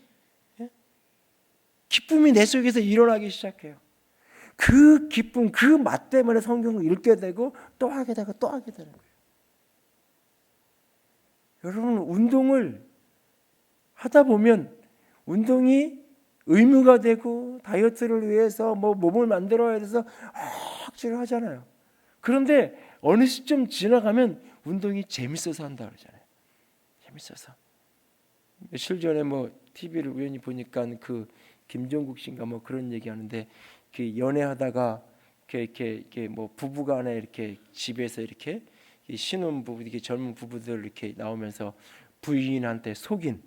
기쁨이 내 속에서 일어나기 시작해요. 그 기쁨, 그 맛 때문에 성경을 읽게 되고 또 하게 되고 또 하게 되는 거예요. 여러분, 운동을 하다 보면 운동이 의무가 되고 다이어트를 위해서 뭐 몸을 만들어야 돼서 억지로 하잖아요. 그런데 어느 시점 지나가면 운동이 재밌어서 한다 그러잖아요. 재밌어서. 며칠 전에 뭐 TV를 우연히 보니까 그 김종국 씨인가 뭐 그런 얘기하는데 그 연애하다가 이렇게 뭐 부부간에 이렇게 집에서 이렇게 신혼 부부, 이렇게 젊은 부부들 이렇게 나오면서 부인한테 속인,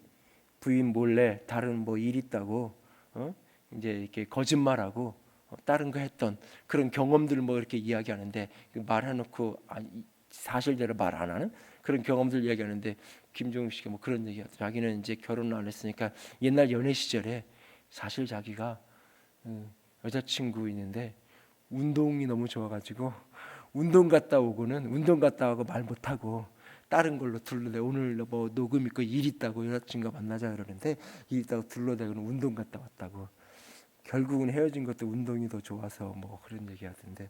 부인 몰래 다른 뭐 일 있다고 이제 이렇게 거짓말하고 다른 거 했던 그런 경험들을 뭐 이렇게 이야기하는데 말해놓고 사실대로 말 안 하는 그런 경험들 이야기하는데 김종국 씨가 뭐 그런 얘기하더라고요. 자기는 이제 결혼을 안 했으니까 옛날 연애 시절에 사실 자기가 여자친구 있는데 운동이 너무 좋아가지고 운동 갔다 오고는 운동 갔다 오고 말 못하고 다른 걸로 둘러대. 오늘 뭐 녹음 있고 일 있다고 여자친구가 만나자 그러는데 일 있다고 둘러대고는 운동 갔다 왔다고. 결국은 헤어진 것도 운동이 더 좋아서 뭐 그런 얘기 하던데,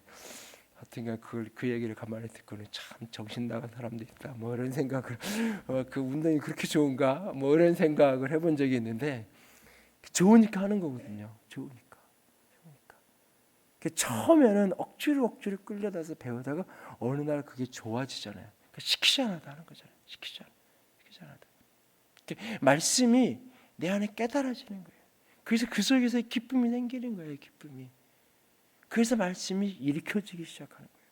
하여튼간 그 얘기를 가만히 듣고는 참 정신 나간 사람도 있다 뭐 이런 생각을 그 운동이 그렇게 좋은가 뭐 이런 생각을 해본 적이 있는데, 좋으니까 하는 거거든요. 좋으니까. 처음에는 억지로 끌려다서 배우다가 어느 날 그게 좋아지잖아요. 시키지 않아도 하는 거잖아요. 시키지 않아도. 말씀이 내 안에 깨달아지는 거예요. 그래서 그 속에서 기쁨이 생기는 거예요. 기쁨이. 그래서 말씀이 일으켜지기 시작하는 거예요.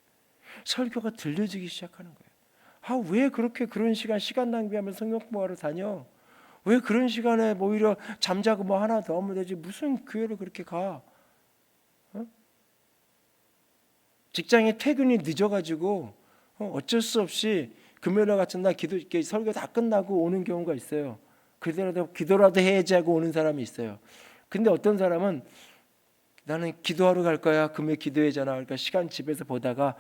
설교가 들려지기 시작하는 거예요. 왜 그렇게 그런 시간 낭비하면서 성경 공부하러 다녀? 왜 그런 시간에 오히려 잠자고 뭐 하나 더 하면 되지? 무슨 교회를 그렇게 가? 직장에 퇴근이 늦어가지고 어쩔 수 없이 금요일 같은 날 설교 다 끝나고 오는 경우가 있어요. 그대로 기도라도 해야지 하고 오는 사람이 있어요. 근데 어떤 사람은 나는 기도하러 갈 거야. 금요일 기도회잖아. 그러니까 시간 집에서 보다가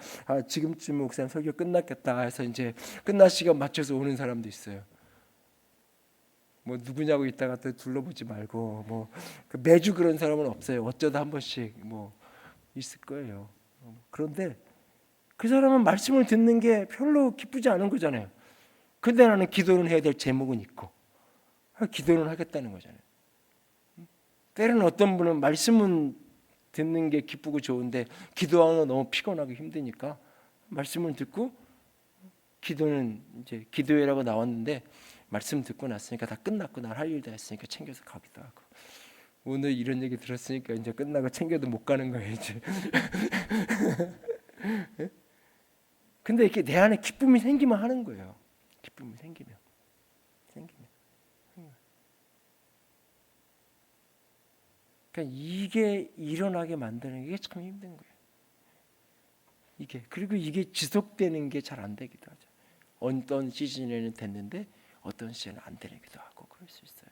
지금쯤 목사님 설교 끝났겠다 해서 이제 끝날 시간 맞춰서 오는 사람도 있어요. 뭐 누구냐고 있다가 또 둘러보지 말고 뭐 매주 그런 사람은 없어요. 어쩌다 한 번씩 뭐 있을 거예요. 그런데 그 사람은 말씀을 듣는 게 별로 기쁘지 않은 거잖아요. 근데 나는 기도는 해야 될 제목은 있고 기도는 하겠다는 거잖아요. 때로는 어떤 분은 말씀은 듣는 게 기쁘고 좋은데 기도하는 거 너무 피곤하고 힘드니까 말씀을 듣고 기도는 이제 기도회라고 나왔는데 말씀 듣고 났으니까 다 끝났고 날 할 일 다 했으니까 챙겨서 가기도 하고, 오늘 이런 얘기 들었으니까 이제 끝나고 챙겨도 못 가는 거예요 이제. 근데 이렇게 내 안에 기쁨이 생기면 하는 거예요. 기쁨이 생기면. 그러니까 이게 일어나게 만드는 게 참 힘든 거예요. 그리고 이게 지속되는 게 잘 안 되기도 하죠. 어떤 시즌에는 됐는데 어떤 시즌은 안 되기도 하고 그럴 수 있어요.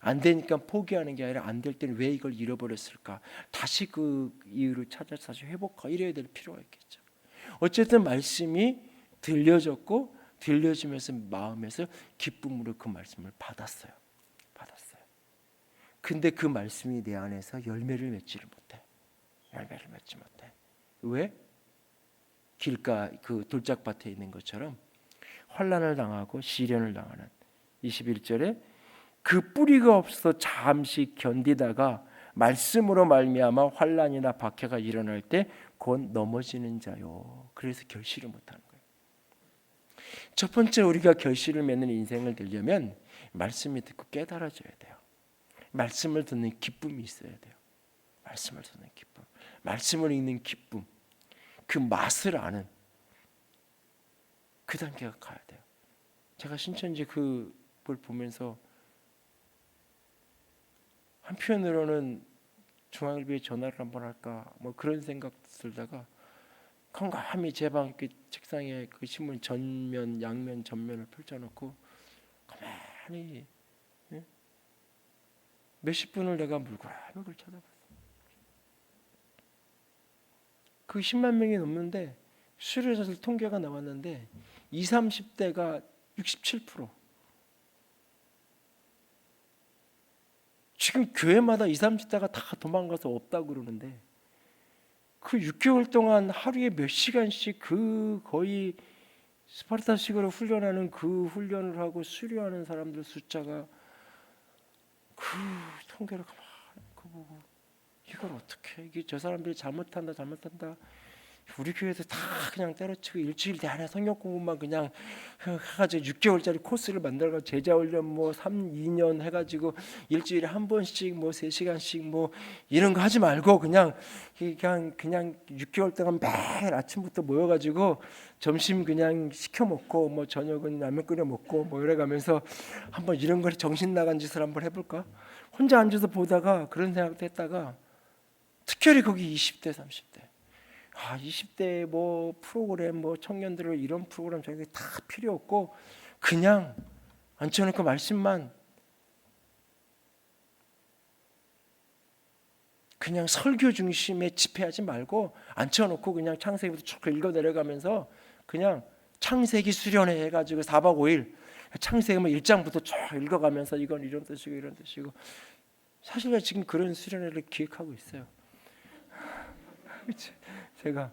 안 되니까 포기하는 게 아니라 안 될 때는 왜 이걸 잃어버렸을까? 다시 그 이유를 찾아서 다시 회복하고 이래야 될 필요가 있겠죠. 어쨌든 말씀이 들려졌고 들려지면서 마음에서 기쁨으로 그 말씀을 받았어요. 근데 그 말씀이 내 안에서 열매를 맺지를 못해. 열매를 맺지 못해. 왜? 길가 그 돌짝밭에 있는 것처럼 환난을 당하고 시련을 당하는 21절에 그 뿌리가 없어 잠시 견디다가 말씀으로 말미암아 환난이나 박해가 일어날 때 곧 넘어지는 자요. 그래서 결실을 못하는 거예요. 첫 번째 우리가 결실을 맺는 인생을 되려면 말씀이 듣고 깨달아져야 돼요. 말씀을 듣는 기쁨이 있어야 돼요. 말씀을 듣는 기쁨, 말씀을 읽는 기쁨, 그 맛을 아는 그 단계가 가야 돼요. 제가 신천지 그걸 보면서 한편으로는 중앙일보에 전화를 한번 할까 뭐 그런 생각 들다가 컴감히 제 방 책상에 그 신문 전면 양면 전면을 펼쳐놓고 가만히 몇십 분을 내가 물고라미 그걸 쳐다봤어. 그 10만 명이 넘는데 수료자들 통계가 나왔는데 20, 30대가 67%, 지금 교회마다 20, 30대가 다 도망가서 없다고 그러는데 그 6개월 동안 하루에 몇 시간씩 그 거의 스파르타식으로 훈련하는 그 훈련을 하고 수료하는 사람들 숫자가 그 통계를 가만히 보고 이걸 어떻게 이게 저 사람들이 잘못한다 우리 교회에서 다 그냥 때려치고 일주일 내내 성경 공부만 그냥 해가지고 6개월짜리 코스를 만들어가 제자 훈련 뭐 3, 2년 해가지고 일주일에 한 번씩 뭐 3시간씩 뭐 이런 거 하지 말고 그냥 6개월 동안 매일 아침부터 모여가지고 점심 그냥 시켜 먹고 뭐 저녁은 라면 끓여 먹고 뭐 이래가면서 한번 이런 거에 정신 나간 짓을 한번 해볼까? 혼자 앉아서 보다가 그런 생각도 했다가 특별히 거기 20대 30대 20대 뭐 프로그램 뭐 청년들을 이런 프로그램 저기 다 필요 없고 그냥 앉혀놓고 말씀만 그냥 설교 중심에 집회하지 말고 앉혀놓고 그냥 창세기부터 쭉 읽어 내려가면서 그냥 창세기 수련회 해가지고 4박 5일 창세기 뭐 1장부터 쭉 읽어가면서 이건 이런 뜻이고 이런 뜻이고 사실 지금 그런 수련회를 기획하고 있어요. 제가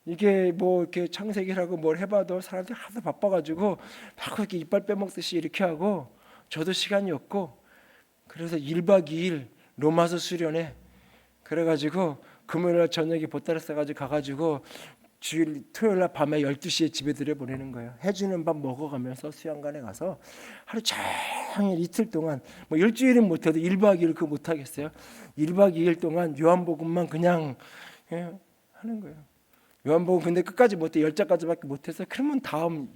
이게 뭐 이렇게 창세기라고 뭘 해봐도 사람들이 하도 바빠가지고 막 그렇게 이빨 빼먹듯이 이렇게 하고 저도 시간이 없고 그래서 1박 2일 로마서 수련회 그래가지고 금요일날 저녁에 보따리 싸가지고 가가지고 주일 토요일날 밤에 12시에 집에 들여보내는 거예요. 해주는 밥 먹어가면서 수양관에 가서 하루 종일 이틀 동안 뭐 일주일은 못해도 1박 2일 그거 못하겠어요. 1박 2일 동안 요한복음만 그냥 하는 거예요. 요한복음 근데 끝까지 못해 10장까지밖에 못해서 그러면 다음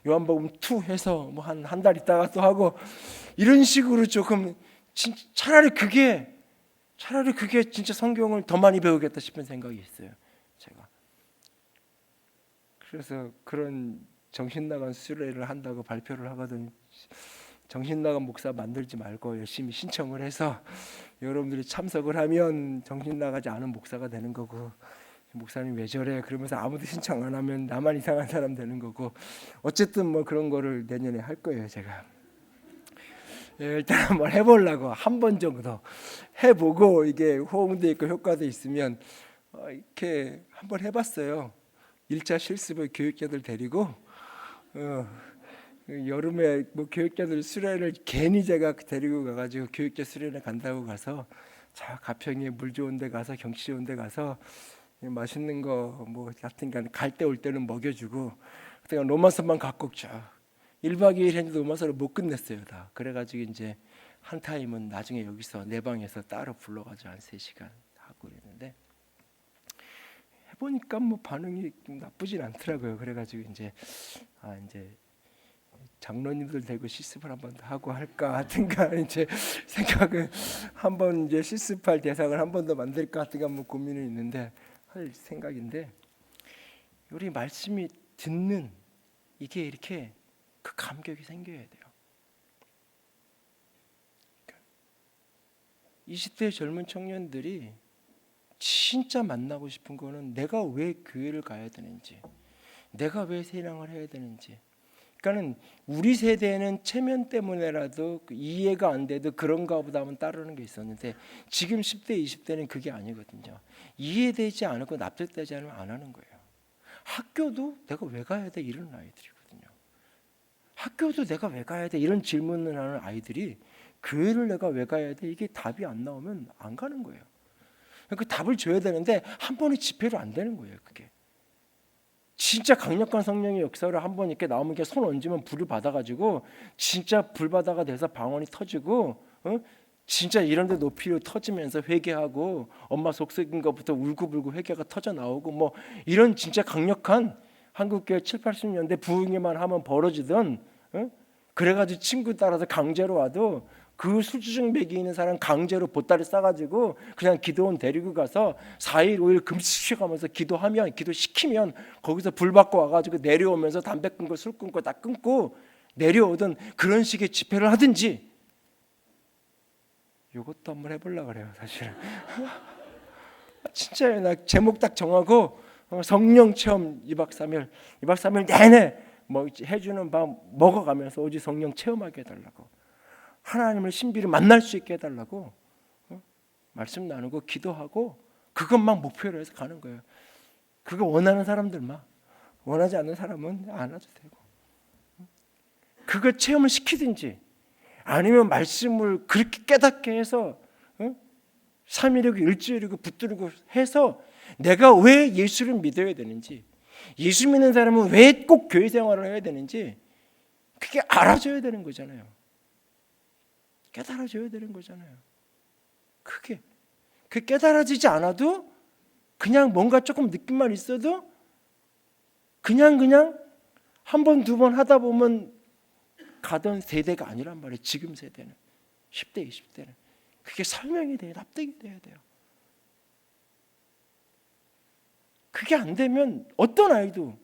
요한복음 2 해서 뭐 한 달 있다가 또 하고 이런 식으로 조금 차라리 그게 진짜 성경을 더 많이 배우겠다 싶은 생각이 있어요. 제가 그래서 그런 정신 나간 수련회를 한다고 발표를 하거든. 정신 나간 목사 만들지 말고 열심히 신청을 해서 여러분들이 참석을 하면 정신 나가지 않은 목사가 되는 거고 목사님 왜 저래 그러면서 아무도 신청 안 하면 나만 이상한 사람 되는 거고 어쨌든 뭐 그런 거를 내년에 할 거예요. 제가 일단 한번 해보려고 한 번 정도 해보고 이게 호응도 있고 효과도 있으면 이렇게 한번 해봤어요. 1차 실습을 교육자들 데리고 여름에 뭐 교육자들 수련을 괜히 제가 데리고 가가지고 교육자 수련회 간다고 가서 자 가평에 물 좋은 데 가서 경치 좋은 데 가서 맛있는 거 뭐 하여튼간 갈 때 올 때는 먹여주고 그때가 로마서만 갖고 쫙 1박 2일 했는데 로마서를 못 끝냈어요 다. 그래가지고 이제 한 타임은 나중에 여기서 내 방에서 따로 불러가지고 한 3시간 하고 그랬는데 해보니까 뭐 반응이 나쁘진 않더라고요. 그래가지고 이제 장로님들 대고 실습을 한번 더 하고 할까 하든가 이제 생각은 한번 이제 실습할 대상을 한 번 더 만들까 하든가 뭐 고민이 있는데 할 생각인데 우리 말씀이 듣는 이게 이렇게 그 감격이 생겨야 돼요. 20대 젊은 청년들이 진짜 만나고 싶은 거는 내가 왜 교회를 가야 되는지, 내가 왜 신앙을 해야 되는지. 그러니까는 우리 세대는 체면 때문에라도 이해가 안 돼도 그런가 보다 하면 따르는 게 있었는데 지금 10대, 20대는 그게 아니거든요. 이해되지 않고 납득되지 않으면 안 하는 거예요. 학교도 내가 왜 가야 돼? 이런 아이들이거든요. 학교도 내가 왜 가야 돼? 이런 질문을 하는 아이들이 교회를 내가 왜 가야 돼? 이게 답이 안 나오면 안 가는 거예요. 그 답을 줘야 되는데 한 번에 집회로 안 되는 거예요. 그게 진짜 강력한 성령의 역사를 한 번 이렇게 나오면 이렇게 손 얹으면 불을 받아가지고 진짜 불바다가 돼서 방언이 터지고 진짜 이런데 높이로 터지면서 회개하고 엄마 속 썩인 것부터 울고불고 회개가 터져 나오고 뭐 이런 진짜 강력한 한국교회 7, 80년대 부흥회만 하면 벌어지던 그래가지고 친구 따라서 강제로 와도 그 수주증 배기 있는 사람 강제로 보따리 싸가지고 그냥 기도원 데리고 가서 4일 5일 금식시켜가면서 기도하면 기도시키면 거기서 불 받고 와가지고 내려오면서 담배 끊고 술 끊고 다 끊고 내려오던 그런 식의 집회를 하든지 이것도 한번 해보려고 그래요. 사실은 진짜 나 제목 딱 정하고 성령 체험 2박 3일 내내 뭐 해주는 밥 먹어가면서 오직 성령 체험하게 해달라고 하나님을 신비를 만날 수 있게 해달라고 말씀 나누고 기도하고 그것만 목표로 해서 가는 거예요. 그거 원하는 사람들만, 원하지 않는 사람은 안 와도 되고, 그거 체험을 시키든지 아니면 말씀을 그렇게 깨닫게 해서 3일이고 일주일이고 붙들고 해서 내가 왜 예수를 믿어야 되는지, 예수 믿는 사람은 왜 꼭 교회 생활을 해야 되는지 그게 알아줘야 되는 거잖아요. 깨달아줘야 되는 거잖아요. 그게 그 깨달아지지 않아도 그냥 뭔가 조금 느낌만 있어도 그냥 한 번, 두 번 하다 보면 가던 세대가 아니란 말이에요. 지금 세대는 10대, 20대는 그게 설명이 돼요. 납득이 돼야 돼요. 그게 안 되면 어떤 아이도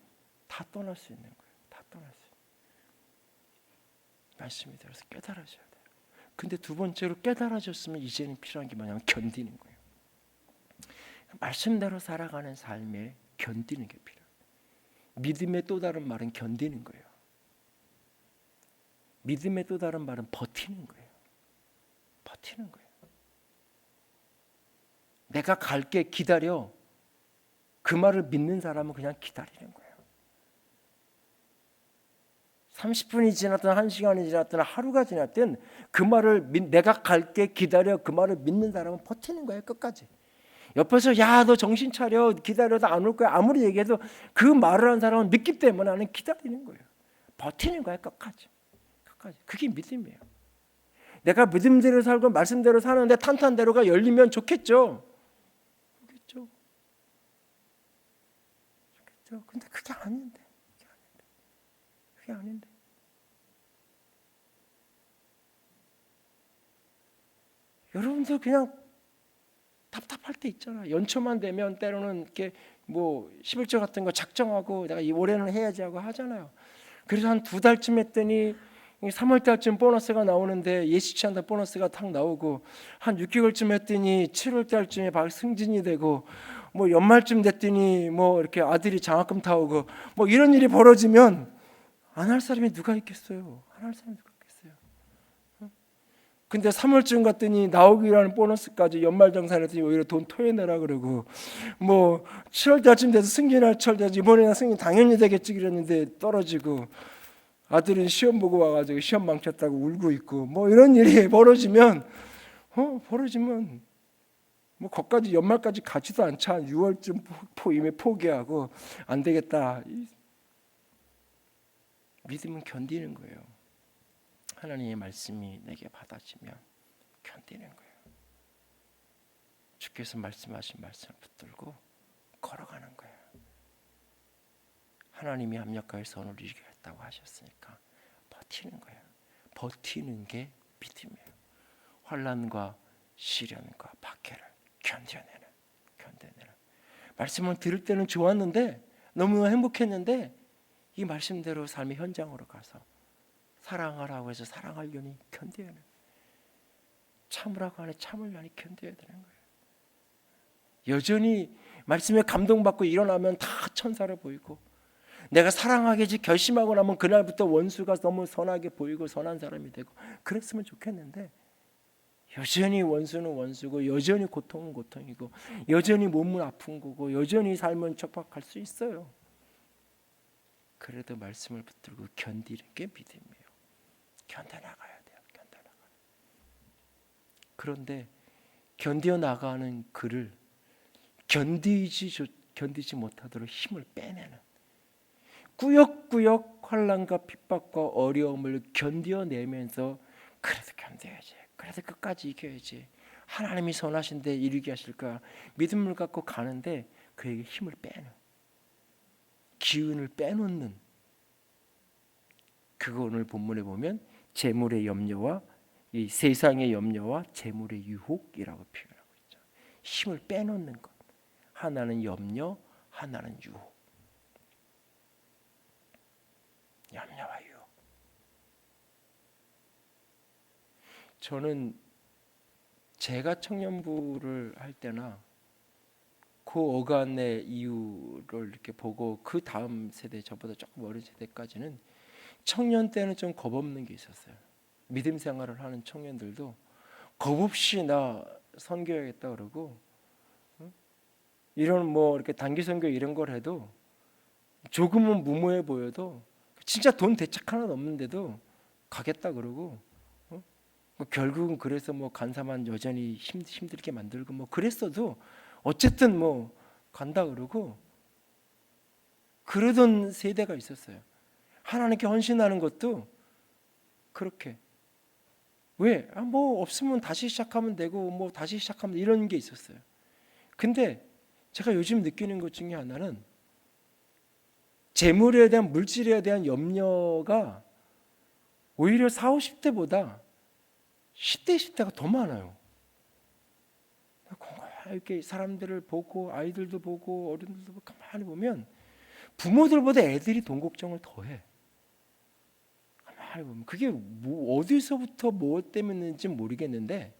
다 떠날 수 있는 거예요. 다 떠날 수 있는 거예요. 말씀이 들어서 깨달아져야 돼요. 근데 두 번째로 깨달아졌으면 이제는 필요한 게 뭐냐면 견디는 거예요. 말씀대로 살아가는 삶에 견디는 게 필요해요. 믿음의 또 다른 말은 견디는 거예요. 믿음의 또 다른 말은 버티는 거예요. 버티는 거예요. 내가 갈게 기다려. 그 말을 믿는 사람은 그냥 기다리는 거예요. 30분이 지났든 1시간이 지났든 하루가 지났든 그 말을 내가 갈게 기다려 그 말을 믿는 사람은 버티는 거예요. 끝까지. 옆에서 야 너 정신 차려 기다려도 안 올 거야 아무리 얘기해도 그 말을 한 사람은 믿기 때문에 나는 기다리는 거예요. 버티는 거예요. 끝까지. 그게 믿음이에요. 내가 믿음대로 살고 말씀대로 사는데 탄탄대로가 열리면 좋겠죠. 좋겠죠. 근데 그게 아닌데. 그게 아닌데. 여러분들 그냥 답답할 때 있잖아. 연초만 되면 때로는 이렇게 뭐 11조 같은 거 작정하고 내가 이 올해는 해야지 하고 하잖아요. 그래서 한 2달쯤 했더니 3월 달쯤 보너스가 나오는데 예시치 않는 보너스가 탁 나오고 한 6개월쯤 했더니 7월 달쯤에 막 승진이 되고 뭐 연말쯤 됐더니 뭐 이렇게 아들이 장학금 타오고 뭐 이런 일이 벌어지면 안 할 사람이 누가 있겠어요? 안 할 사람이 누가 있겠어요? 근데 3월쯤 갔더니 나오기라는 보너스까지 연말정산했더니 오히려 돈 토해내라 그러고 뭐 7월 달쯤 돼서 승진할 철 이번에는 승진 당연히 되겠지 그랬는데 떨어지고 아들은 시험 보고 와가지고 시험 망쳤다고 울고 있고 뭐 이런 일이 벌어지면 뭐 거기까지 연말까지 가지도 않자 6월쯤 이미 포기하고 안 되겠다. 믿음은 견디는 거예요. 하나님의 말씀이 내게 받아지면 견디는 거예요. 주께서 말씀하신 말씀을 붙들고 걸어가는 거예요. 하나님이 합력하여 선을 이루게 했다고 하셨으니까 버티는 거예요. 버티는 게 믿음이에요. 환난과 시련과 박해를 견뎌내는. 말씀을 들을 때는 좋았는데 너무 행복했는데 이 말씀대로 삶의 현장으로 가서 사랑하라고 해서 사랑하려니 견뎌야 해요. 참으라고 하니 참으려니 견뎌야 되는 거예요. 여전히 말씀에 감동받고 일어나면 다 천사로 보이고 내가 사랑하겠지 결심하고 나면 그날부터 원수가 너무 선하게 보이고 선한 사람이 되고 그랬으면 좋겠는데 여전히 원수는 원수고 여전히 고통은 고통이고 여전히 몸은 아픈 거고 여전히 삶은 척박할 수 있어요. 그래도 말씀을 붙들고 견디는 게 믿음이에요. 견뎌나가야 돼요. 견뎌나가요. 그런데 견뎌나가는 그를 견디지 못하도록 힘을 빼내는 꾸역꾸역 환난과 핍박과 어려움을 견뎌내면서 그래도 견뎌야지. 그래도 끝까지 이겨야지. 하나님이 선하신데 이루게 하실 거야. 믿음을 갖고 가는데 그에게 힘을 빼는 기운을 빼놓는 그거 오늘 본문에 보면 재물의 염려와 이 세상의 염려와 재물의 유혹이라고 표현하고 있죠. 힘을 빼놓는 것. 하나는 염려, 하나는 유혹. 염려와 유혹. 저는 제가 청년부를 할 때나 그 어간의 이유를 이렇게 보고 그 다음 세대 저보다 조금 어린 세대까지는 청년 때는 좀 겁없는 게 있었어요. 믿음 생활을 하는 청년들도 겁 없이 나 선교하겠다 그러고, 이런 뭐 이렇게 단기 선교 이런 걸 해도 조금은 무모해 보여도 진짜 돈 대책 하나도 없는데도 가겠다 그러고, 뭐 결국은 그래서 뭐 간사만 여전히 힘들게 만들고 뭐 그랬어도 어쨌든 뭐 간다 그러고 그러던 세대가 있었어요. 하나님께 헌신하는 것도 그렇게, 왜? 뭐 없으면 다시 시작하면 되고 뭐 다시 시작하면 이런 게 있었어요. 근데 제가 요즘 느끼는 것 중에 하나는 재물에 대한, 물질에 대한 염려가 오히려 40, 50대보다 10대, 20대가 더 많아요. 이렇게 사람들을 보고 아이들도 보고 어른들도 보고 가만히 보면 부모들보다 애들이 돈 걱정을 더 해. 가만히 보면 그게 뭐 어디서부터 뭐 때문인지 모르겠는데,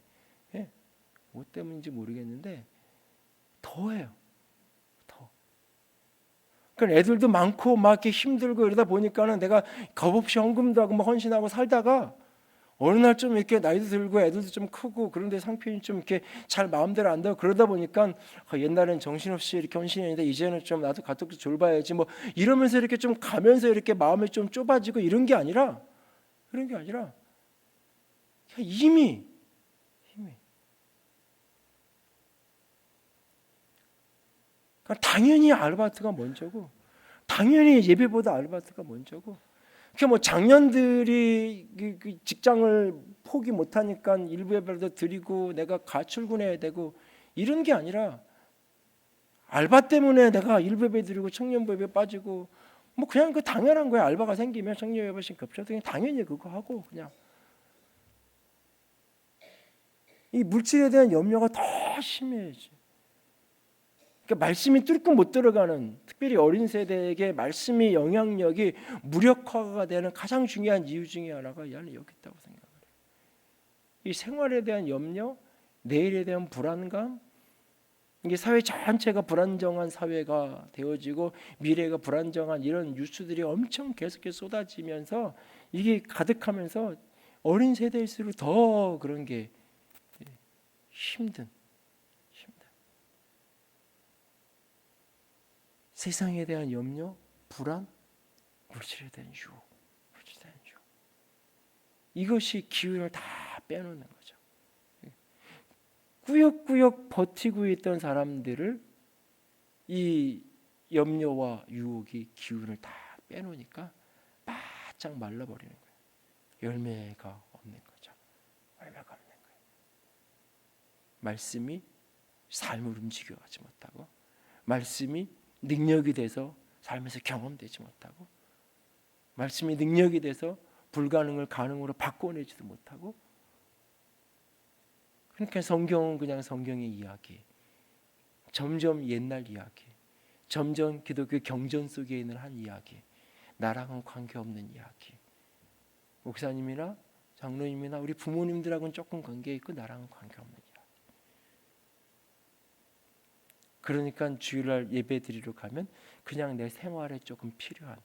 뭐 때문인지 모르겠는데 더 해요. 더. 그러니까 애들도 많고 막 이렇게 힘들고 이러다 보니까는 내가 겁없이 헌금도 하고 막 헌신하고 살다가 어느 날 좀 이렇게 나이도 들고 애들도 좀 크고 그런데 상편이 좀 이렇게 잘 마음대로 안 되고 그러다 보니까 옛날엔 정신없이 이렇게 헌신했는데 이제는 좀 나도 가족도 졸봐야지 뭐 이러면서 이렇게 좀 가면서 이렇게 마음이 좀 좁아지고 이런 게 아니라 이미 그러니까 당연히 아르바이트가 먼저고 당연히 예배보다 아르바이트가 먼저고, 그러니까 뭐 장년들이 그 직장을 포기 못하니까 일부 예배도 드리고 내가 가출근해야 되고 이런 게 아니라 알바 때문에 내가 일부 예배 드리고 청년부 예배 빠지고 뭐 그냥 그 당연한 거야. 알바가 생기면 청년 예배신 급여도 그냥 당연히 그거 하고 그냥 이 물질에 대한 염려가 더 심해지. 그러니까 말씀이 뚫고 못 들어가는, 특별히 어린 세대에게 말씀이 영향력이 무력화가 되는 가장 중요한 이유 중에 하나가 나는 여기 있다고 생각해요. 이 생활에 대한 염려, 내일에 대한 불안감, 이게 사회 전체가 불안정한 사회가 되어지고 미래가 불안정한 이런 뉴스들이 엄청 계속해서 쏟아지면서 이게 가득하면서 어린 세대일수록 더 그런 게 힘든 세상에 대한 염려, 불안, 물질에 대한 유혹, 이것이 기운을 다 빼놓는 거죠. 꾸역꾸역 버티고 있던 사람들을 이 염려와 유혹이 기운을 다 빼놓으니까 바짝 말라버리는 거예요. 열매가 없는 거죠. 열매가 없는 거예요. 말씀이 삶을 움직여가지 못하고, 말씀이 능력이 돼서 삶에서 경험되지 못하고, 말씀이 능력이 돼서 불가능을 가능으로 바꿔내지도 못하고, 그러니까 성경은 그냥 성경의 이야기, 점점 옛날 이야기, 점점 기독교 경전 속에 있는 한 이야기, 나랑은 관계없는 이야기, 목사님이나 장로님이나 우리 부모님들하고는 조금 관계 있고 나랑은 관계없는 이야기. 그러니까 주일날 예배 드리러 가면 그냥 내 생활에 조금 필요한,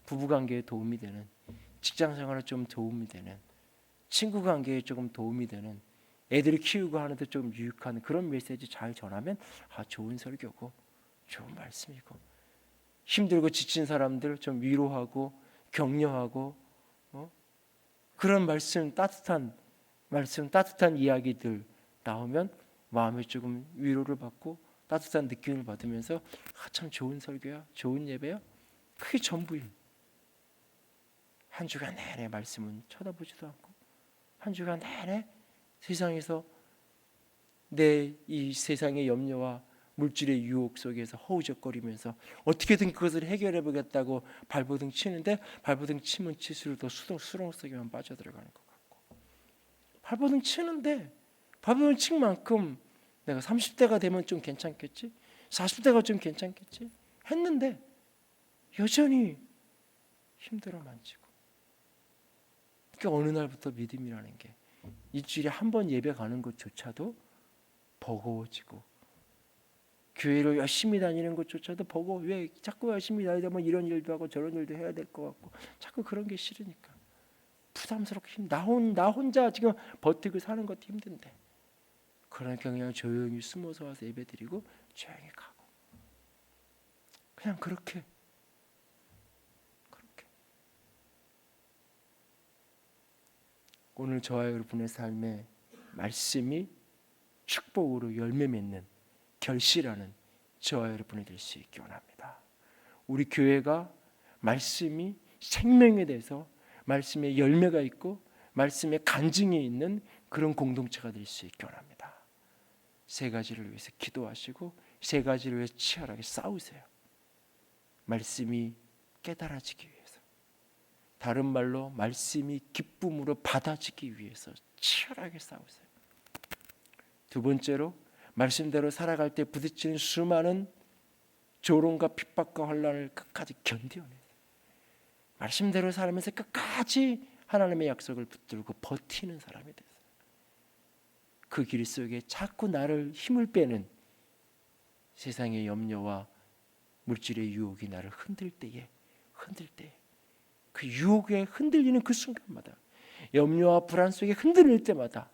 부부관계에 도움이 되는, 직장생활에 좀 도움이 되는, 친구관계에 조금 도움이 되는, 애들을 키우고 하는데 좀 유익한 그런 메시지 잘 전하면 좋은 설교고 좋은 말씀이고, 힘들고 지친 사람들 좀 위로하고 격려하고 그런 말씀, 따뜻한 말씀, 따뜻한 이야기들 나오면 마음에 조금 위로를 받고 따뜻한 느낌을 받으면서 참 좋은 설교야, 좋은 예배야, 그게 전부임. 한 주간 내내 말씀은 쳐다보지도 않고 한 주간 내내 세상에서 내 이 세상의 염려와 물질의 유혹 속에서 허우적거리면서 어떻게든 그것을 해결해 보겠다고 발버둥 치는데 발버둥 치면 칠수록 더 수렁 속에만 빠져들어가는 것 같고, 발버둥 치는데 발버둥 친 만큼 내가 30대가 되면 좀 괜찮겠지, 40대가 좀 괜찮겠지 했는데 여전히 힘들어 만지고, 그러니까 어느 날부터 믿음이라는 게 일주일에 한 번 예배 가는 것조차도 버거워지고, 교회를 열심히 다니는 것조차도 버거워. 왜 자꾸 열심히 다니다 보면 이런 일도 하고 저런 일도 해야 될 것 같고 자꾸 그런 게 싫으니까 부담스럽게 나 혼자 지금 버티고 사는 것도 힘든데, 그러니까 그냥 조용히 숨어서 와서 예배드리고 조용히 가고, 그냥 그렇게 오늘 저와 여러분의 삶에 말씀이 축복으로 열매 맺는 결실하는 저와 여러분이 될 수 있기 원합니다. 우리 교회가 말씀이 생명에 대해서 말씀의 열매가 있고 말씀의 간증이 있는 그런 공동체가 될 수 있기 원합니다. 세 가지를 위해서 기도하시고 세 가지를 위해서 치열하게 싸우세요. 말씀이 깨달아지기 위해서, 다른 말로 말씀이 기쁨으로 받아지기 위해서 치열하게 싸우세요. 두 번째로, 말씀대로 살아갈 때 부딪히는 수많은 조롱과 핍박과 환난을 끝까지 견뎌내세요. 말씀대로 살면서 끝까지 하나님의 약속을 붙들고 버티는 사람이 되세요. 그 길 속에 자꾸 나를 힘을 빼는 세상의 염려와 물질의 유혹이 나를 흔들 때에 그 유혹에 흔들리는 그 순간마다, 염려와 불안 속에 흔들릴 때마다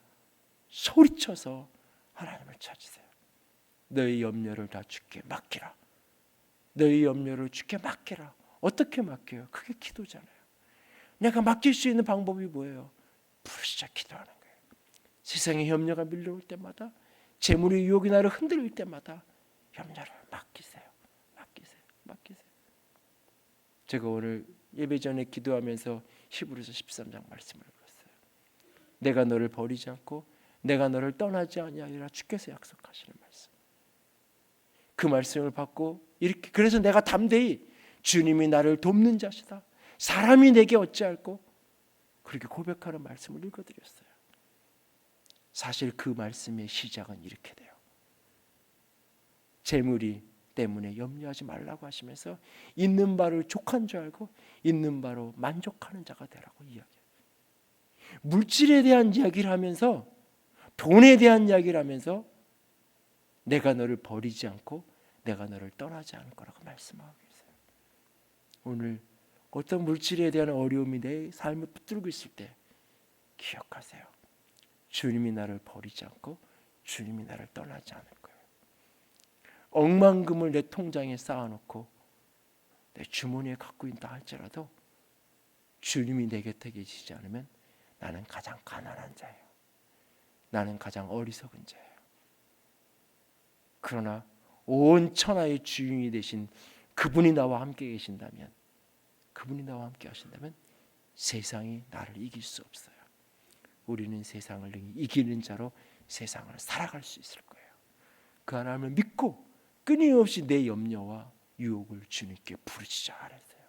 소리쳐서 하나님을 찾으세요. 너희 염려를 다 주께 맡기라. 너희 염려를 주께 맡기라. 어떻게 맡겨요? 그게 기도잖아요. 내가 맡길 수 있는 방법이 뭐예요? 부르짖어 기도하는 거예요. 세상의 염려가 밀려올 때마다, 재물의 유혹이 나를 흔들릴 때마다 염려를 맡기세요. 제가 오늘 예배 전에 기도하면서 히브리서 13장 말씀을 읽었어요. 내가 너를 버리지 않고 내가 너를 떠나지 아니하리라 주께서 약속하시는 말씀. 그 말씀을 받고 이렇게, 그래서 내가 담대히 주님이 나를 돕는 자시다, 사람이 내게 어찌할꼬, 그렇게 고백하는 말씀을 읽어드렸어요. 사실 그 말씀의 시작은 이렇게 돼요. 재물이 때문에 염려하지 말라고 하시면서 있는 바를 족한 줄 알고 있는 바로 만족하는 자가 되라고 이야기해요. 물질에 대한 이야기를 하면서, 돈에 대한 이야기를 하면서 내가 너를 버리지 않고 내가 너를 떠나지 않을 거라고 말씀하고 계세요. 오늘 어떤 물질에 대한 어려움이 내 삶을 붙들고 있을 때 기억하세요. 주님이 나를 버리지 않고 주님이 나를 떠나지 않을 거예요. 억만금을 내 통장에 쌓아놓고 내 주머니에 갖고 있다 할지라도 주님이 내 곁에 계시지 않으면 나는 가장 가난한 자예요. 나는 가장 어리석은 자예요. 그러나 온 천하의 주인이 되신 그분이 나와 함께 계신다면, 그분이 나와 함께 하신다면 세상이 나를 이길 수 없어요. 우리는 세상을 이기는 자로 세상을 살아갈 수 있을 거예요. 그 하나님을 믿고 끊임없이 내 염려와 유혹을 주님께 부르짖어 하랬어요.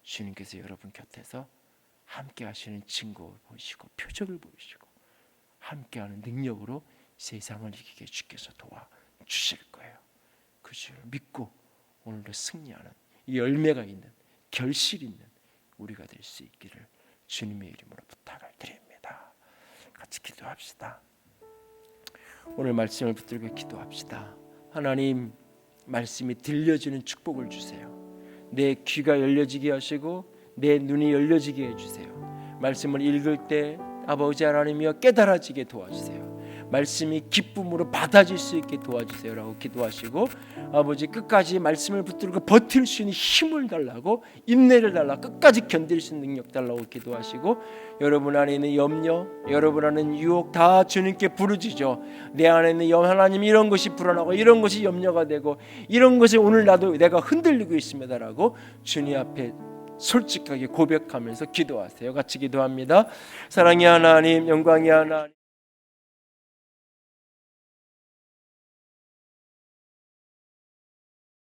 주님께서 여러분 곁에서 함께 하시는 증거 보이시고 표적을 보이시고 함께하는 능력으로 세상을 이기게 주께서 도와주실 거예요. 그 주를 믿고 오늘도 승리하는 이 열매가 있는, 결실 있는 우리가 될 수 있기를 주님의 이름으로 부탁을 드립니다. 같이 기도합시다. 오늘 말씀을 붙들고 기도합시다. 하나님, 말씀이 들려지는 축복을 주세요. 내 귀가 열려지게 하시고 내 눈이 열려지게 해주세요. 말씀을 읽을 때 아버지 하나님이여 깨달아지게 도와주세요. 말씀이 기쁨으로 받아질 수 있게 도와주세요라고 기도하시고, 아버지 끝까지 말씀을 붙들고 버틸 수 있는 힘을 달라고, 인내를 달라 끝까지 견딜 수 있는 능력 달라고 기도하시고, 여러분 안에 있는 염려, 여러분 안에 있는 유혹 다 주님께 부르짖어. 내 안에 있는 하나님 이런 것이 불안하고 이런 것이 염려가 되고 이런 것이 오늘 나도 내가 흔들리고 있습니다라고 주님 앞에 솔직하게 고백하면서 기도하세요. 같이 기도합니다. 사랑의 하나님, 영광의 하나님.